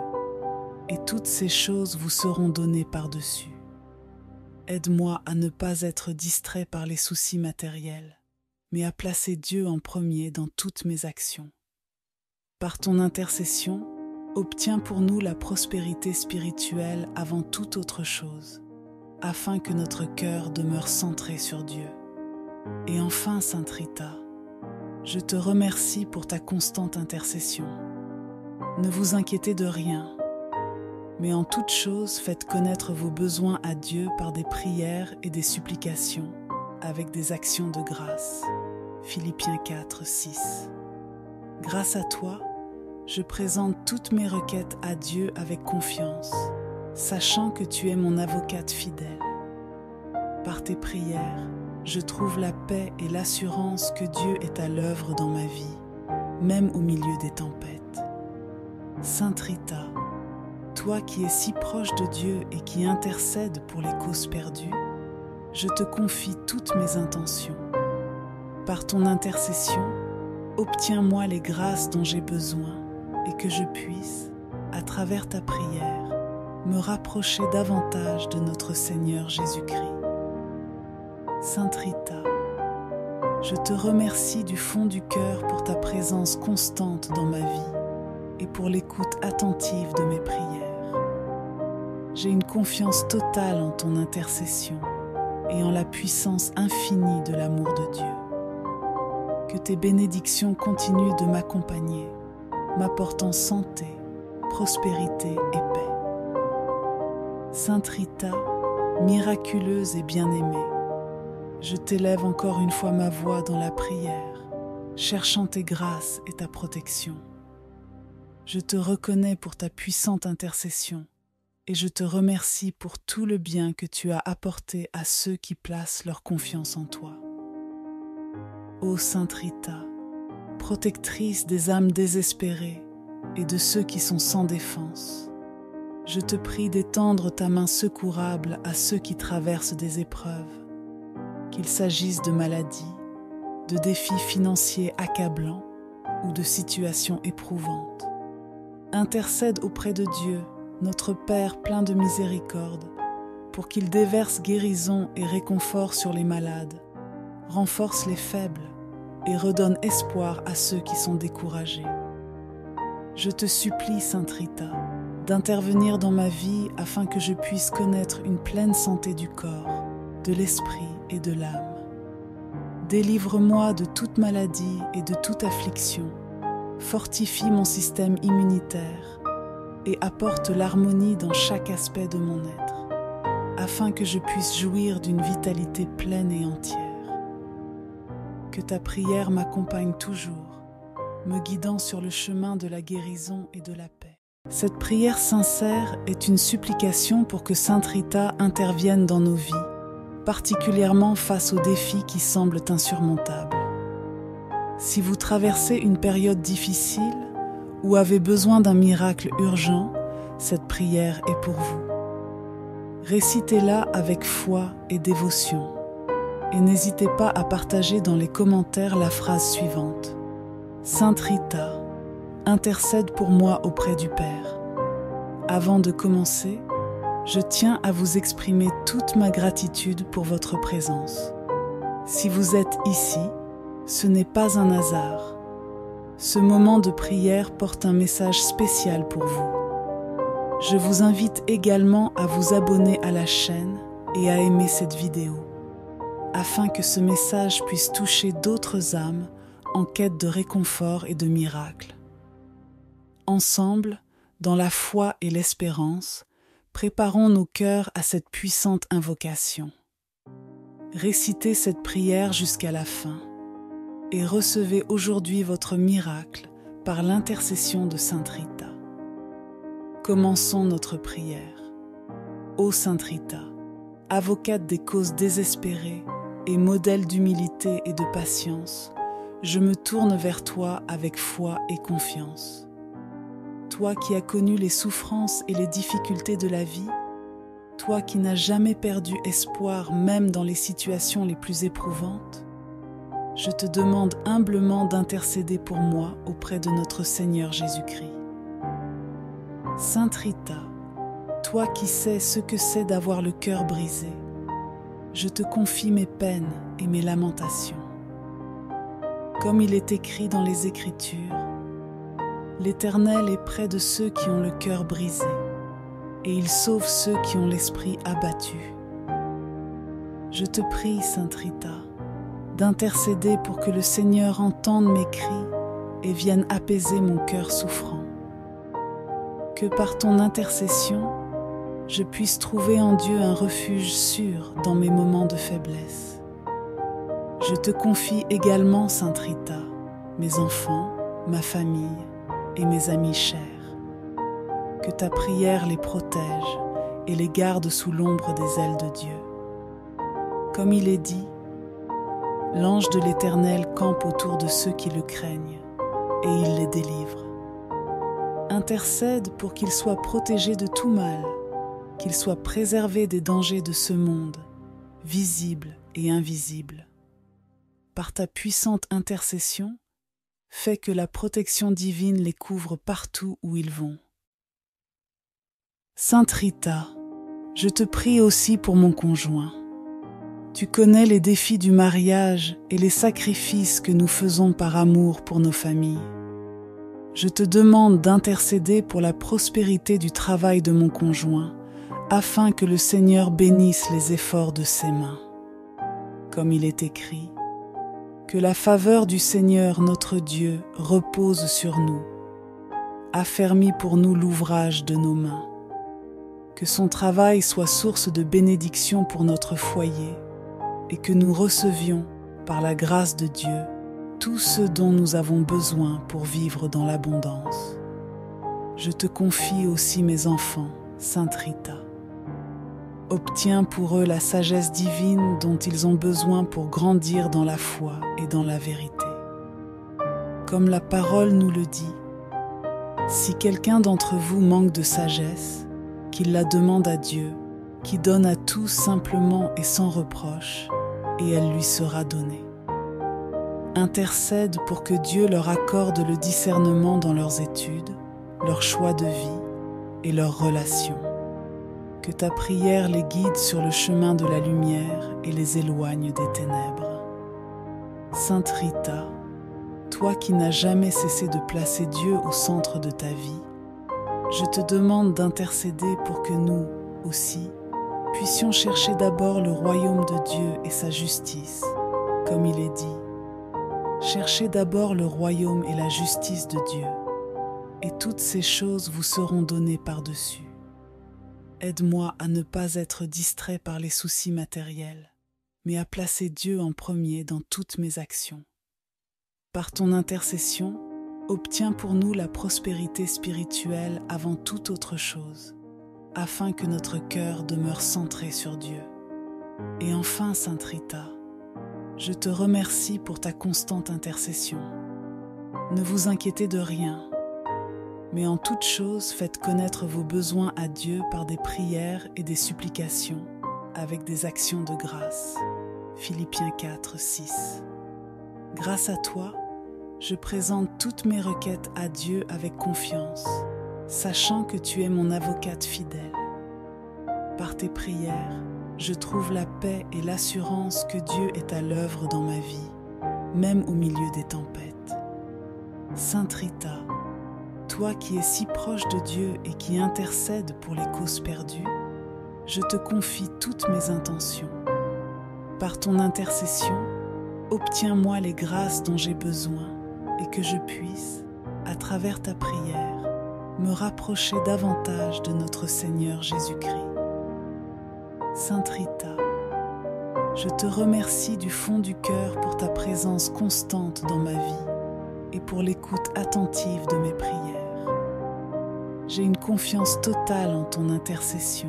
et toutes ces choses vous seront données par-dessus. Aide-moi à ne pas être distrait par les soucis matériels, mais à placer Dieu en premier dans toutes mes actions. Par ton intercession, obtiens pour nous la prospérité spirituelle avant toute autre chose, afin que notre cœur demeure centré sur Dieu. Et enfin, Sainte Rita, je te remercie pour ta constante intercession. Ne vous inquiétez de rien, mais en toute chose faites connaître vos besoins à Dieu par des prières et des supplications, avec des actions de grâce. Philippiens 4, 6. Grâce à toi, je présente toutes mes requêtes à Dieu avec confiance, sachant que tu es mon avocate fidèle. Par tes prières, je trouve la paix et l'assurance que Dieu est à l'œuvre dans ma vie, même au milieu des tempêtes. Sainte Rita, toi qui es si proche de Dieu et qui intercède pour les causes perdues, je te confie toutes mes intentions. Par ton intercession, obtiens-moi les grâces dont j'ai besoin et que je puisse, à travers ta prière, me rapprocher davantage de notre Seigneur Jésus-Christ. Sainte Rita, je te remercie du fond du cœur pour ta présence constante dans ma vie et pour l'écoute attentive de mes prières. J'ai une confiance totale en ton intercession et en la puissance infinie de l'amour de Dieu. Que tes bénédictions continuent de m'accompagner, m'apportant santé, prospérité et paix. Sainte Rita, miraculeuse et bien-aimée, je t'élève encore une fois ma voix dans la prière, cherchant tes grâces et ta protection. Je te reconnais pour ta puissante intercession et je te remercie pour tout le bien que tu as apporté à ceux qui placent leur confiance en toi. Ô Sainte Rita, protectrice des âmes désespérées et de ceux qui sont sans défense, je te prie d'étendre ta main secourable à ceux qui traversent des épreuves, qu'il s'agisse de maladies, de défis financiers accablants ou de situations éprouvantes. Intercède auprès de Dieu, notre Père plein de miséricorde, pour qu'il déverse guérison et réconfort sur les malades, renforce les faibles et redonne espoir à ceux qui sont découragés. Je te supplie, Sainte Rita, d'intervenir dans ma vie afin que je puisse connaître une pleine santé du corps, de l'esprit et de l'âme. Délivre-moi de toute maladie et de toute affliction, fortifie mon système immunitaire et apporte l'harmonie dans chaque aspect de mon être, afin que je puisse jouir d'une vitalité pleine et entière. Que ta prière m'accompagne toujours, me guidant sur le chemin de la guérison et de la paix. Cette prière sincère est une supplication pour que Sainte Rita intervienne dans nos vies, particulièrement face aux défis qui semblent insurmontables. Si vous traversez une période difficile ou avez besoin d'un miracle urgent, cette prière est pour vous. Récitez-la avec foi et dévotion. Et n'hésitez pas à partager dans les commentaires la phrase suivante. Sainte Rita, intercède pour moi auprès du Père. Avant de commencer, je tiens à vous exprimer toute ma gratitude pour votre présence. Si vous êtes ici, ce n'est pas un hasard. Ce moment de prière porte un message spécial pour vous. Je vous invite également à vous abonner à la chaîne et à aimer cette vidéo, afin que ce message puisse toucher d'autres âmes en quête de réconfort et de miracles. Ensemble, dans la foi et l'espérance, préparons nos cœurs à cette puissante invocation. Récitez cette prière jusqu'à la fin et recevez aujourd'hui votre miracle par l'intercession de Sainte Rita. Commençons notre prière. Ô Sainte Rita, avocate des causes désespérées et modèle d'humilité et de patience, je me tourne vers toi avec foi et confiance. Toi qui as connu les souffrances et les difficultés de la vie, toi qui n'as jamais perdu espoir même dans les situations les plus éprouvantes, je te demande humblement d'intercéder pour moi auprès de notre Seigneur Jésus-Christ. Sainte Rita, toi qui sais ce que c'est d'avoir le cœur brisé, je te confie mes peines et mes lamentations. Comme il est écrit dans les Écritures, l'Éternel est près de ceux qui ont le cœur brisé, et il sauve ceux qui ont l'esprit abattu. Je te prie, Sainte Rita, d'intercéder pour que le Seigneur entende mes cris et vienne apaiser mon cœur souffrant. Que par ton intercession, je puisse trouver en Dieu un refuge sûr dans mes moments de faiblesse. Je te confie également, Sainte Rita, mes enfants, ma famille et mes amis chers. Que ta prière les protège et les garde sous l'ombre des ailes de Dieu. Comme il est dit, l'ange de l'Éternel campe autour de ceux qui le craignent, et il les délivre. Intercède pour qu'ils soient protégés de tout mal, qu'ils soient préservés des dangers de ce monde, visibles et invisibles. Par ta puissante intercession, fais que la protection divine les couvre partout où ils vont. Sainte Rita, je te prie aussi pour mon conjoint. Tu connais les défis du mariage et les sacrifices que nous faisons par amour pour nos familles. Je te demande d'intercéder pour la prospérité du travail de mon conjoint, afin que le Seigneur bénisse les efforts de ses mains. Comme il est écrit, que la faveur du Seigneur notre Dieu repose sur nous, affermis pour nous l'ouvrage de nos mains. Que son travail soit source de bénédiction pour notre foyer et que nous recevions, par la grâce de Dieu, tout ce dont nous avons besoin pour vivre dans l'abondance. Je te confie aussi mes enfants, Sainte Rita. Obtiens pour eux la sagesse divine dont ils ont besoin pour grandir dans la foi et dans la vérité. Comme la parole nous le dit, si quelqu'un d'entre vous manque de sagesse, qu'il la demande à Dieu, qui donne à tous simplement et sans reproche, et elle lui sera donnée. Intercède pour que Dieu leur accorde le discernement dans leurs études, leurs choix de vie et leurs relations. Que ta prière les guide sur le chemin de la lumière et les éloigne des ténèbres. Sainte Rita, toi qui n'as jamais cessé de placer Dieu au centre de ta vie, je te demande d'intercéder pour que nous, aussi, puissions chercher d'abord le royaume de Dieu et sa justice, comme il est dit. Cherchez d'abord le royaume et la justice de Dieu, et toutes ces choses vous seront données par-dessus. Aide-moi à ne pas être distrait par les soucis matériels, mais à placer Dieu en premier dans toutes mes actions. Par ton intercession, obtiens pour nous la prospérité spirituelle avant toute autre chose, afin que notre cœur demeure centré sur Dieu. Et enfin, Sainte Rita, je te remercie pour ta constante intercession. Ne vous inquiétez de rien, mais en toute chose faites connaître vos besoins à Dieu par des prières et des supplications, avec des actions de grâce. Philippiens 4, 6. Grâce à toi, je présente toutes mes requêtes à Dieu avec confiance, sachant que tu es mon avocate fidèle. Par tes prières, je trouve la paix et l'assurance que Dieu est à l'œuvre dans ma vie, même au milieu des tempêtes. Sainte Rita, toi qui es si proche de Dieu et qui intercède pour les causes perdues, je te confie toutes mes intentions. Par ton intercession, obtiens-moi les grâces dont j'ai besoin et que je puisse, à travers ta prière, me rapprocher davantage de notre Seigneur Jésus-Christ. Sainte Rita, je te remercie du fond du cœur pour ta présence constante dans ma vie et pour l'écoute attentive de mes prières. J'ai une confiance totale en ton intercession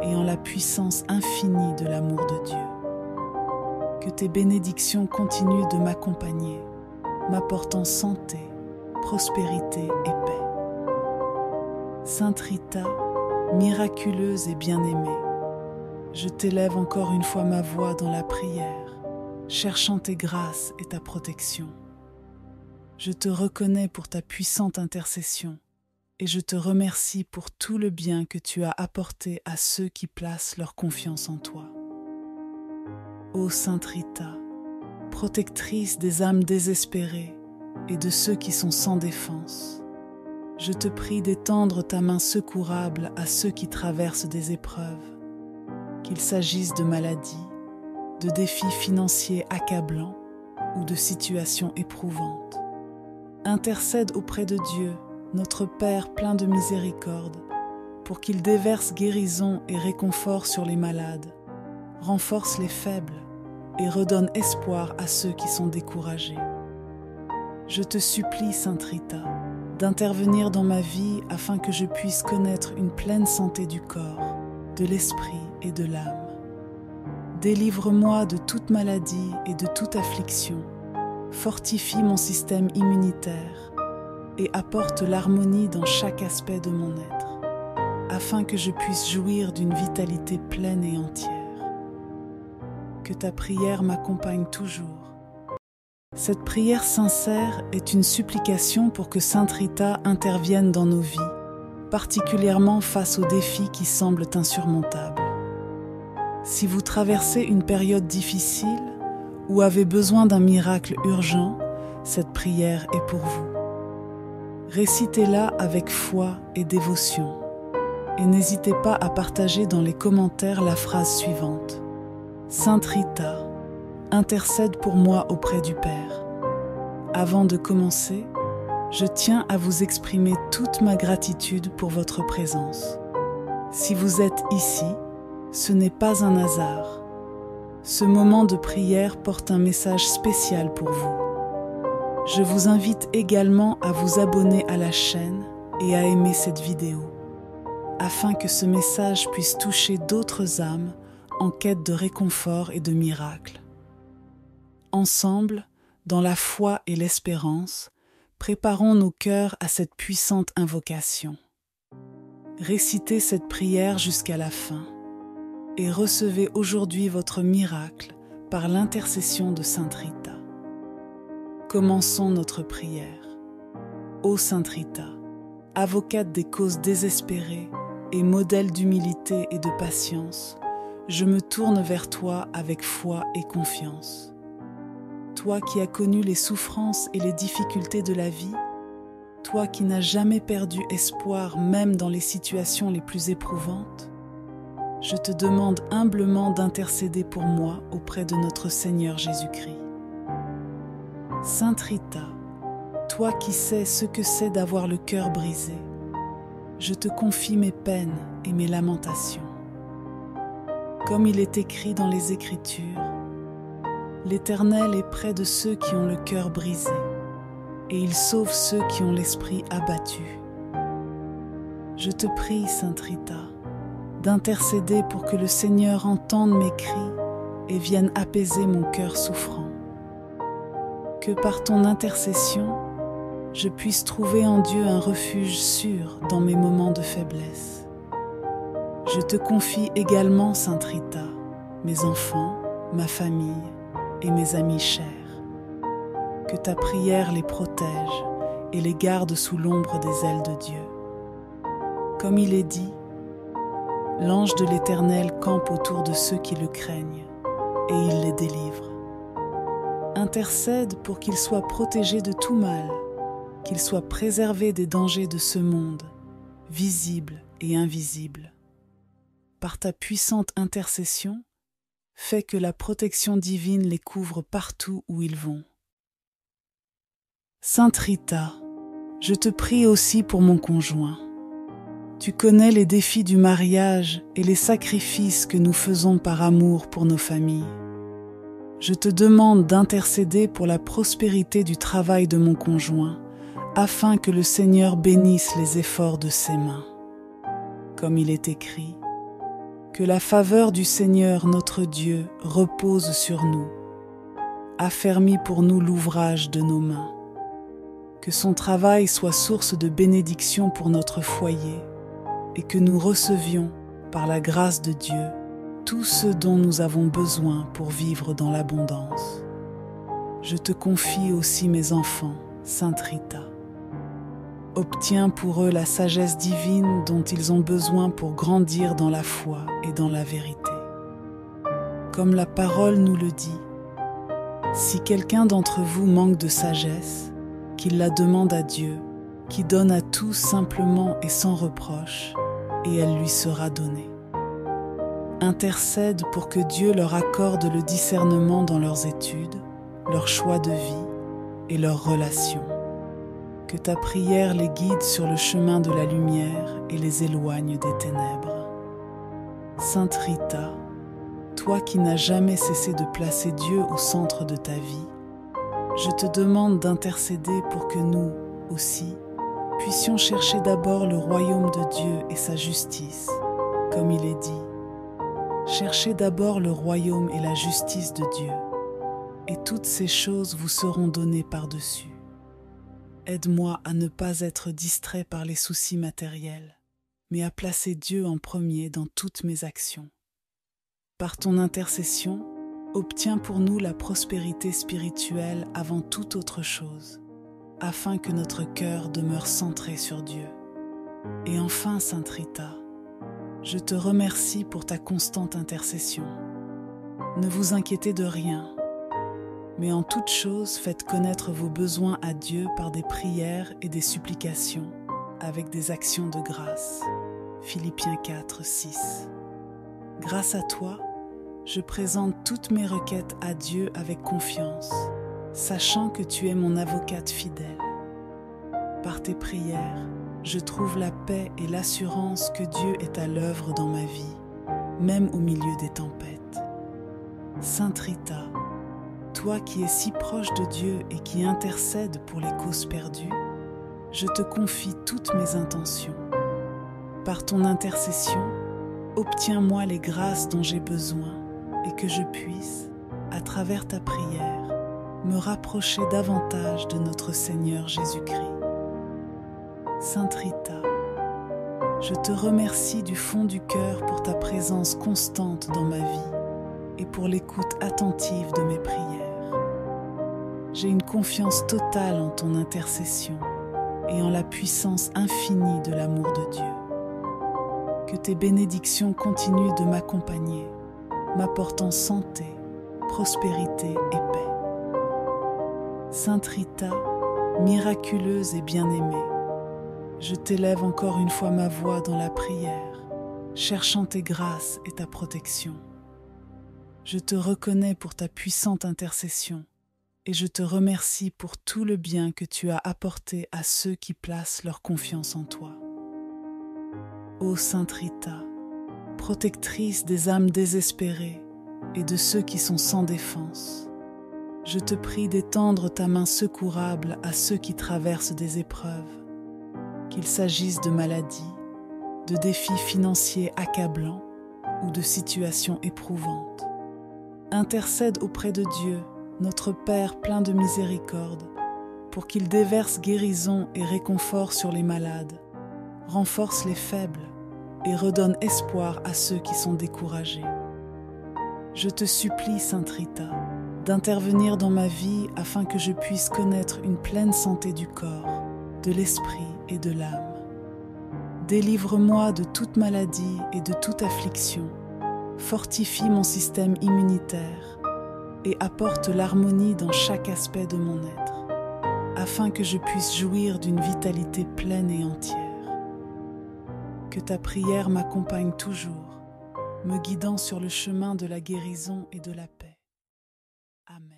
et en la puissance infinie de l'amour de Dieu. Que tes bénédictions continuent de m'accompagner, m'apportant santé, prospérité et paix. Sainte Rita, miraculeuse et bien-aimée, je t'élève encore une fois ma voix dans la prière, cherchant tes grâces et ta protection. Je te reconnais pour ta puissante intercession et je te remercie pour tout le bien que tu as apporté à ceux qui placent leur confiance en toi. Ô Sainte Rita, protectrice des âmes désespérées et de ceux qui sont sans défense, je te prie d'étendre ta main secourable à ceux qui traversent des épreuves, qu'il s'agisse de maladies, de défis financiers accablants ou de situations éprouvantes. Intercède auprès de Dieu, notre Père plein de miséricorde, pour qu'il déverse guérison et réconfort sur les malades, renforce les faibles et redonne espoir à ceux qui sont découragés. Je te supplie, Sainte Rita, d'intervenir dans ma vie afin que je puisse connaître une pleine santé du corps, de l'esprit et de l'âme. Délivre-moi de toute maladie et de toute affliction, fortifie mon système immunitaire et apporte l'harmonie dans chaque aspect de mon être, afin que je puisse jouir d'une vitalité pleine et entière. Que ta prière m'accompagne toujours. Cette prière sincère est une supplication pour que Sainte Rita intervienne dans nos vies, particulièrement face aux défis qui semblent insurmontables. Si vous traversez une période difficile ou avez besoin d'un miracle urgent, cette prière est pour vous. Récitez-la avec foi et dévotion, et n'hésitez pas à partager dans les commentaires la phrase suivante. Sainte Rita, intercède pour moi auprès du Père. Avant de commencer, je tiens à vous exprimer toute ma gratitude pour votre présence. Si vous êtes ici, ce n'est pas un hasard. Ce moment de prière porte un message spécial pour vous. Je vous invite également à vous abonner à la chaîne et à aimer cette vidéo, afin que ce message puisse toucher d'autres âmes en quête de réconfort et de miracles. Ensemble, dans la foi et l'espérance, préparons nos cœurs à cette puissante invocation. Récitez cette prière jusqu'à la fin et recevez aujourd'hui votre miracle par l'intercession de Sainte Rita. Commençons notre prière. Ô Sainte Rita, avocate des causes désespérées et modèle d'humilité et de patience, je me tourne vers toi avec foi et confiance. Toi qui as connu les souffrances et les difficultés de la vie, toi qui n'as jamais perdu espoir même dans les situations les plus éprouvantes, je te demande humblement d'intercéder pour moi auprès de notre Seigneur Jésus-Christ. Sainte Rita, toi qui sais ce que c'est d'avoir le cœur brisé, je te confie mes peines et mes lamentations. Comme il est écrit dans les Écritures, l'Éternel est près de ceux qui ont le cœur brisé, et il sauve ceux qui ont l'esprit abattu. Je te prie, Sainte Rita, d'intercéder pour que le Seigneur entende mes cris et vienne apaiser mon cœur souffrant. Que par ton intercession, je puisse trouver en Dieu un refuge sûr dans mes moments de faiblesse. Je te confie également, Sainte Rita, mes enfants, ma famille et mes amis chers. Que ta prière les protège et les garde sous l'ombre des ailes de Dieu. Comme il est dit, l'ange de l'Éternel campe autour de ceux qui le craignent et il les délivre. Intercède pour qu'ils soient protégés de tout mal, qu'ils soient préservés des dangers de ce monde, visibles et invisibles. Par ta puissante intercession, fais que la protection divine les couvre partout où ils vont. Sainte Rita, je te prie aussi pour mon conjoint. Tu connais les défis du mariage et les sacrifices que nous faisons par amour pour nos familles. Je te demande d'intercéder pour la prospérité du travail de mon conjoint, afin que le Seigneur bénisse les efforts de ses mains. Comme il est écrit, que la faveur du Seigneur notre Dieu repose sur nous, affermis pour nous l'ouvrage de nos mains. Que son travail soit source de bénédiction pour notre foyer et que nous recevions, par la grâce de Dieu, tout ce dont nous avons besoin pour vivre dans l'abondance. Je te confie aussi mes enfants, Sainte Rita. Obtiens pour eux la sagesse divine dont ils ont besoin pour grandir dans la foi et dans la vérité. Comme la parole nous le dit, si quelqu'un d'entre vous manque de sagesse, qu'il la demande à Dieu, qui donne à tous simplement et sans reproche, et elle lui sera donnée. Intercède pour que Dieu leur accorde le discernement dans leurs études, leurs choix de vie et leurs relations. Que ta prière les guide sur le chemin de la lumière et les éloigne des ténèbres. Sainte Rita, toi qui n'as jamais cessé de placer Dieu au centre de ta vie, je te demande d'intercéder pour que nous, aussi, puissions chercher d'abord le royaume de Dieu et sa justice, comme il est dit. Cherchez d'abord le royaume et la justice de Dieu, et toutes ces choses vous seront données par-dessus. Aide-moi à ne pas être distrait par les soucis matériels, mais à placer Dieu en premier dans toutes mes actions. Par ton intercession, obtiens pour nous la prospérité spirituelle avant toute autre chose, afin que notre cœur demeure centré sur Dieu. Et enfin, Sainte Rita, je te remercie pour ta constante intercession. Ne vous inquiétez de rien, mais en toute chose faites connaître vos besoins à Dieu par des prières et des supplications, avec des actions de grâce. Philippiens 4, 6. Grâce à toi, je présente toutes mes requêtes à Dieu avec confiance, sachant que tu es mon avocate fidèle. Par tes prières, je trouve la paix et l'assurance que Dieu est à l'œuvre dans ma vie, même au milieu des tempêtes. Sainte Rita, toi qui es si proche de Dieu et qui intercède pour les causes perdues, je te confie toutes mes intentions. Par ton intercession, obtiens-moi les grâces dont j'ai besoin et que je puisse, à travers ta prière, me rapprocher davantage de notre Seigneur Jésus-Christ. Sainte Rita, je te remercie du fond du cœur pour ta présence constante dans ma vie et pour l'écoute attentive de mes prières. J'ai une confiance totale en ton intercession et en la puissance infinie de l'amour de Dieu. Que tes bénédictions continuent de m'accompagner, m'apportant santé, prospérité et paix. Sainte Rita, miraculeuse et bien-aimée, je t'élève encore une fois ma voix dans la prière, cherchant tes grâces et ta protection. Je te reconnais pour ta puissante intercession et je te remercie pour tout le bien que tu as apporté à ceux qui placent leur confiance en toi. Ô Sainte Rita, protectrice des âmes désespérées et de ceux qui sont sans défense, je te prie d'étendre ta main secourable à ceux qui traversent des épreuves, qu'il s'agisse de maladies, de défis financiers accablants ou de situations éprouvantes. Intercède auprès de Dieu, notre Père plein de miséricorde, pour qu'il déverse guérison et réconfort sur les malades, renforce les faibles et redonne espoir à ceux qui sont découragés. Je te supplie, Sainte Rita, d'intervenir dans ma vie afin que je puisse connaître une pleine santé du corps, de l'esprit et de l'âme. Délivre-moi de toute maladie et de toute affliction, fortifie mon système immunitaire et apporte l'harmonie dans chaque aspect de mon être, afin que je puisse jouir d'une vitalité pleine et entière. Que ta prière m'accompagne toujours, me guidant sur le chemin de la guérison et de la paix. Amen.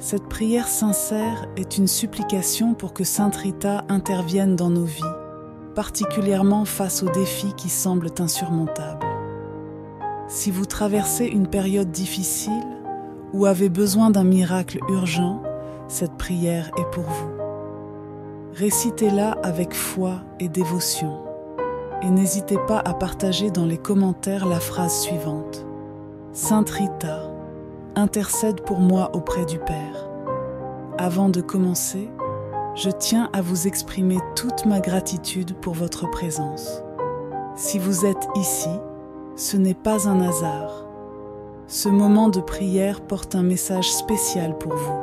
Cette prière sincère est une supplication pour que Sainte Rita intervienne dans nos vies, particulièrement face aux défis qui semblent insurmontables. Si vous traversez une période difficile ou avez besoin d'un miracle urgent, cette prière est pour vous. Récitez-la avec foi et dévotion et n'hésitez pas à partager dans les commentaires la phrase suivante. Sainte Rita, intercède pour moi auprès du Père. Avant de commencer, je tiens à vous exprimer toute ma gratitude pour votre présence. Si vous êtes ici, ce n'est pas un hasard. Ce moment de prière porte un message spécial pour vous.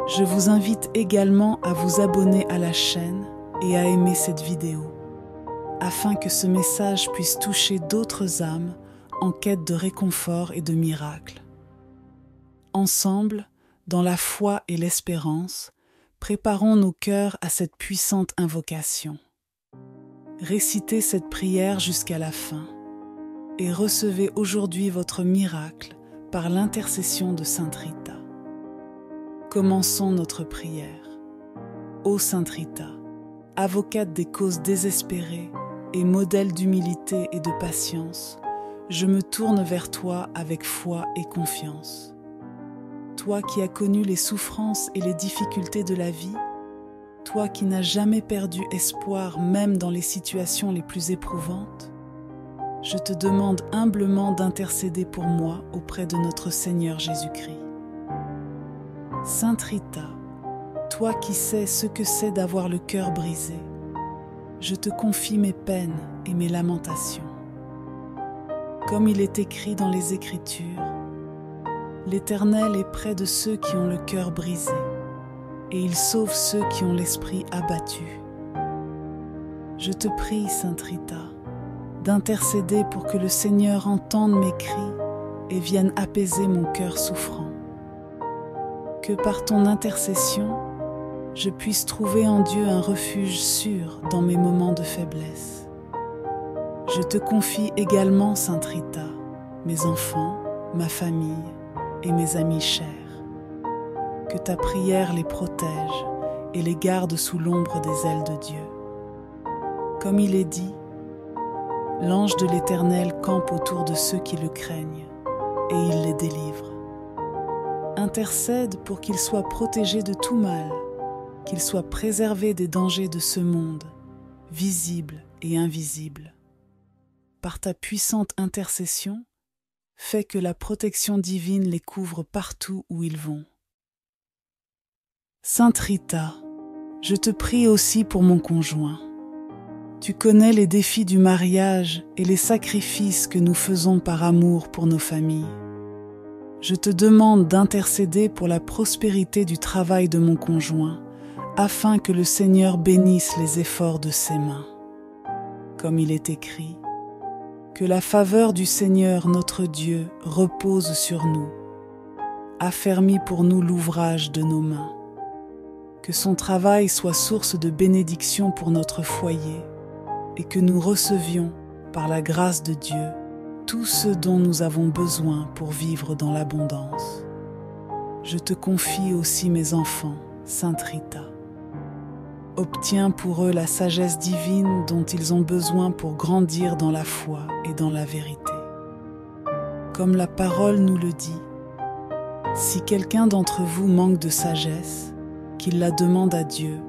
Je vous invite également à vous abonner à la chaîne et à aimer cette vidéo, afin que ce message puisse toucher d'autres âmes en quête de réconfort et de miracles. Ensemble, dans la foi et l'espérance, préparons nos cœurs à cette puissante invocation. Récitez cette prière jusqu'à la fin et recevez aujourd'hui votre miracle par l'intercession de Sainte Rita. Commençons notre prière. Ô Sainte Rita, avocate des causes désespérées et modèle d'humilité et de patience, je me tourne vers toi avec foi et confiance. Toi qui as connu les souffrances et les difficultés de la vie, toi qui n'as jamais perdu espoir même dans les situations les plus éprouvantes, je te demande humblement d'intercéder pour moi auprès de notre Seigneur Jésus-Christ. Sainte Rita, toi qui sais ce que c'est d'avoir le cœur brisé, je te confie mes peines et mes lamentations. Comme il est écrit dans les Écritures, l'Éternel est près de ceux qui ont le cœur brisé, et il sauve ceux qui ont l'esprit abattu. Je te prie, Sainte Rita, d'intercéder pour que le Seigneur entende mes cris et vienne apaiser mon cœur souffrant. Que par ton intercession, je puisse trouver en Dieu un refuge sûr dans mes moments de faiblesse. Je te confie également, Sainte Rita, mes enfants, ma famille et mes amis chers. Que ta prière les protège et les garde sous l'ombre des ailes de Dieu. Comme il est dit, l'ange de l'Éternel campe autour de ceux qui le craignent et il les délivre. Intercède pour qu'ils soient protégés de tout mal, qu'ils soient préservés des dangers de ce monde, visibles et invisibles. Par ta puissante intercession, fais que la protection divine les couvre partout où ils vont. Sainte Rita, je te prie aussi pour mon conjoint. Tu connais les défis du mariage et les sacrifices que nous faisons par amour pour nos familles. Je te demande d'intercéder pour la prospérité du travail de mon conjoint, afin que le Seigneur bénisse les efforts de ses mains. Comme il est écrit, que la faveur du Seigneur notre Dieu repose sur nous, affermis pour nous l'ouvrage de nos mains. Que son travail soit source de bénédiction pour notre foyer et que nous recevions, par la grâce de Dieu, tout ce dont nous avons besoin pour vivre dans l'abondance. Je te confie aussi mes enfants, Sainte Rita. Obtiens pour eux la sagesse divine dont ils ont besoin pour grandir dans la foi et dans la vérité. Comme la parole nous le dit, si quelqu'un d'entre vous manque de sagesse, qu'il la demande à Dieu,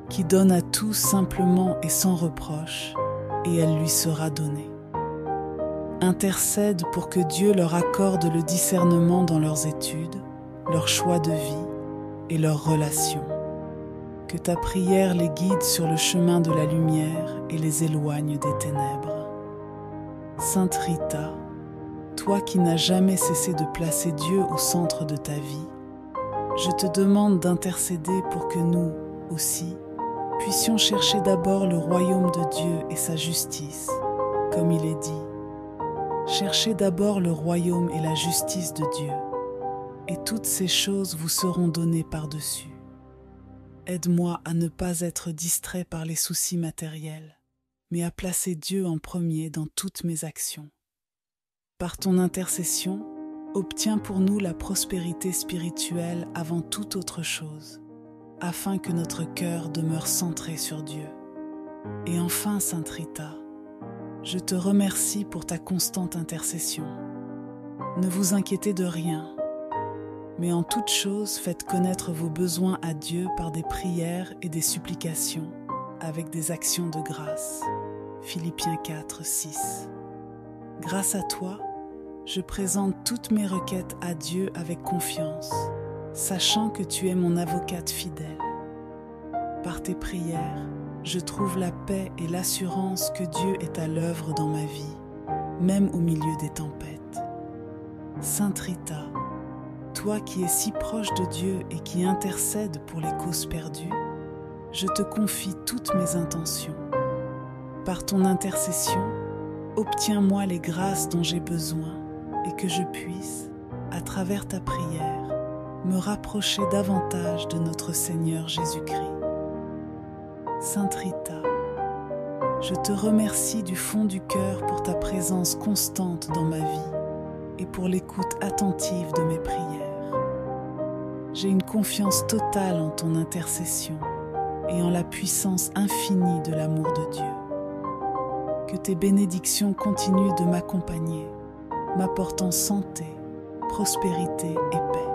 qui donne à tous simplement et sans reproche, et elle lui sera donnée. Intercède pour que Dieu leur accorde le discernement dans leurs études, leurs choix de vie et leurs relations. Que ta prière les guide sur le chemin de la lumière et les éloigne des ténèbres. Sainte Rita, toi qui n'as jamais cessé de placer Dieu au centre de ta vie, je te demande d'intercéder pour que nous, aussi, puissions chercher d'abord le royaume de Dieu et sa justice, comme il est dit. Cherchez d'abord le royaume et la justice de Dieu, et toutes ces choses vous seront données par-dessus. Aide-moi à ne pas être distrait par les soucis matériels, mais à placer Dieu en premier dans toutes mes actions. Par ton intercession, obtiens pour nous la prospérité spirituelle avant toute autre chose, afin que notre cœur demeure centré sur Dieu. Et enfin, Sainte Rita, je te remercie pour ta constante intercession. Ne vous inquiétez de rien, mais en toute chose faites connaître vos besoins à Dieu par des prières et des supplications, avec des actions de grâce. Philippiens 4, 6. Grâce à toi, je présente toutes mes requêtes à Dieu avec confiance, sachant que tu es mon avocate fidèle. Par tes prières, je trouve la paix et l'assurance que Dieu est à l'œuvre dans ma vie, même au milieu des tempêtes. Sainte Rita, toi qui es si proche de Dieu et qui intercède pour les causes perdues, je te confie toutes mes intentions. Par ton intercession, obtiens-moi les grâces dont j'ai besoin et que je puisse, à travers ta prière, me rapprocher davantage de notre Seigneur Jésus-Christ. Sainte Rita, je te remercie du fond du cœur pour ta présence constante dans ma vie et pour l'écoute attentive de mes prières. J'ai une confiance totale en ton intercession et en la puissance infinie de l'amour de Dieu. Que tes bénédictions continuent de m'accompagner, m'apportant santé, prospérité et paix.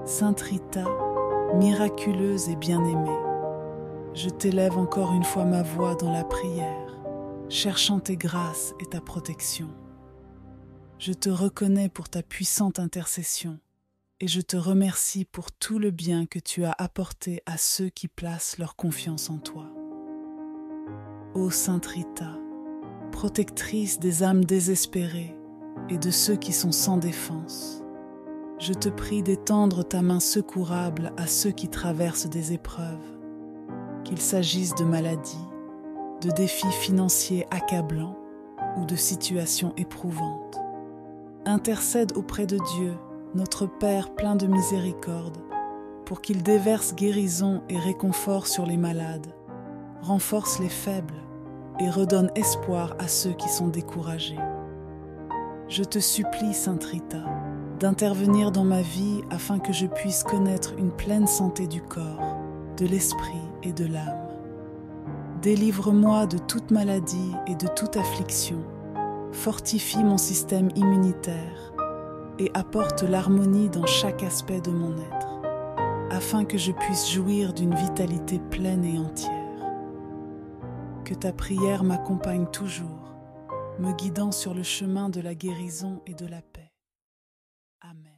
Sainte Rita, miraculeuse et bien-aimée, je t'élève encore une fois ma voix dans la prière, cherchant tes grâces et ta protection. Je te reconnais pour ta puissante intercession et je te remercie pour tout le bien que tu as apporté à ceux qui placent leur confiance en toi. Ô Sainte Rita, protectrice des âmes désespérées et de ceux qui sont sans défense, je te prie d'étendre ta main secourable à ceux qui traversent des épreuves, qu'il s'agisse de maladies, de défis financiers accablants ou de situations éprouvantes. Intercède auprès de Dieu, notre Père plein de miséricorde, pour qu'il déverse guérison et réconfort sur les malades, renforce les faibles et redonne espoir à ceux qui sont découragés. Je te supplie, Sainte Rita, d'intervenir dans ma vie afin que je puisse connaître une pleine santé du corps, de l'esprit et de l'âme. Délivre-moi de toute maladie et de toute affliction, fortifie mon système immunitaire et apporte l'harmonie dans chaque aspect de mon être, afin que je puisse jouir d'une vitalité pleine et entière. Que ta prière m'accompagne toujours, me guidant sur le chemin de la guérison et de la paix. Amen.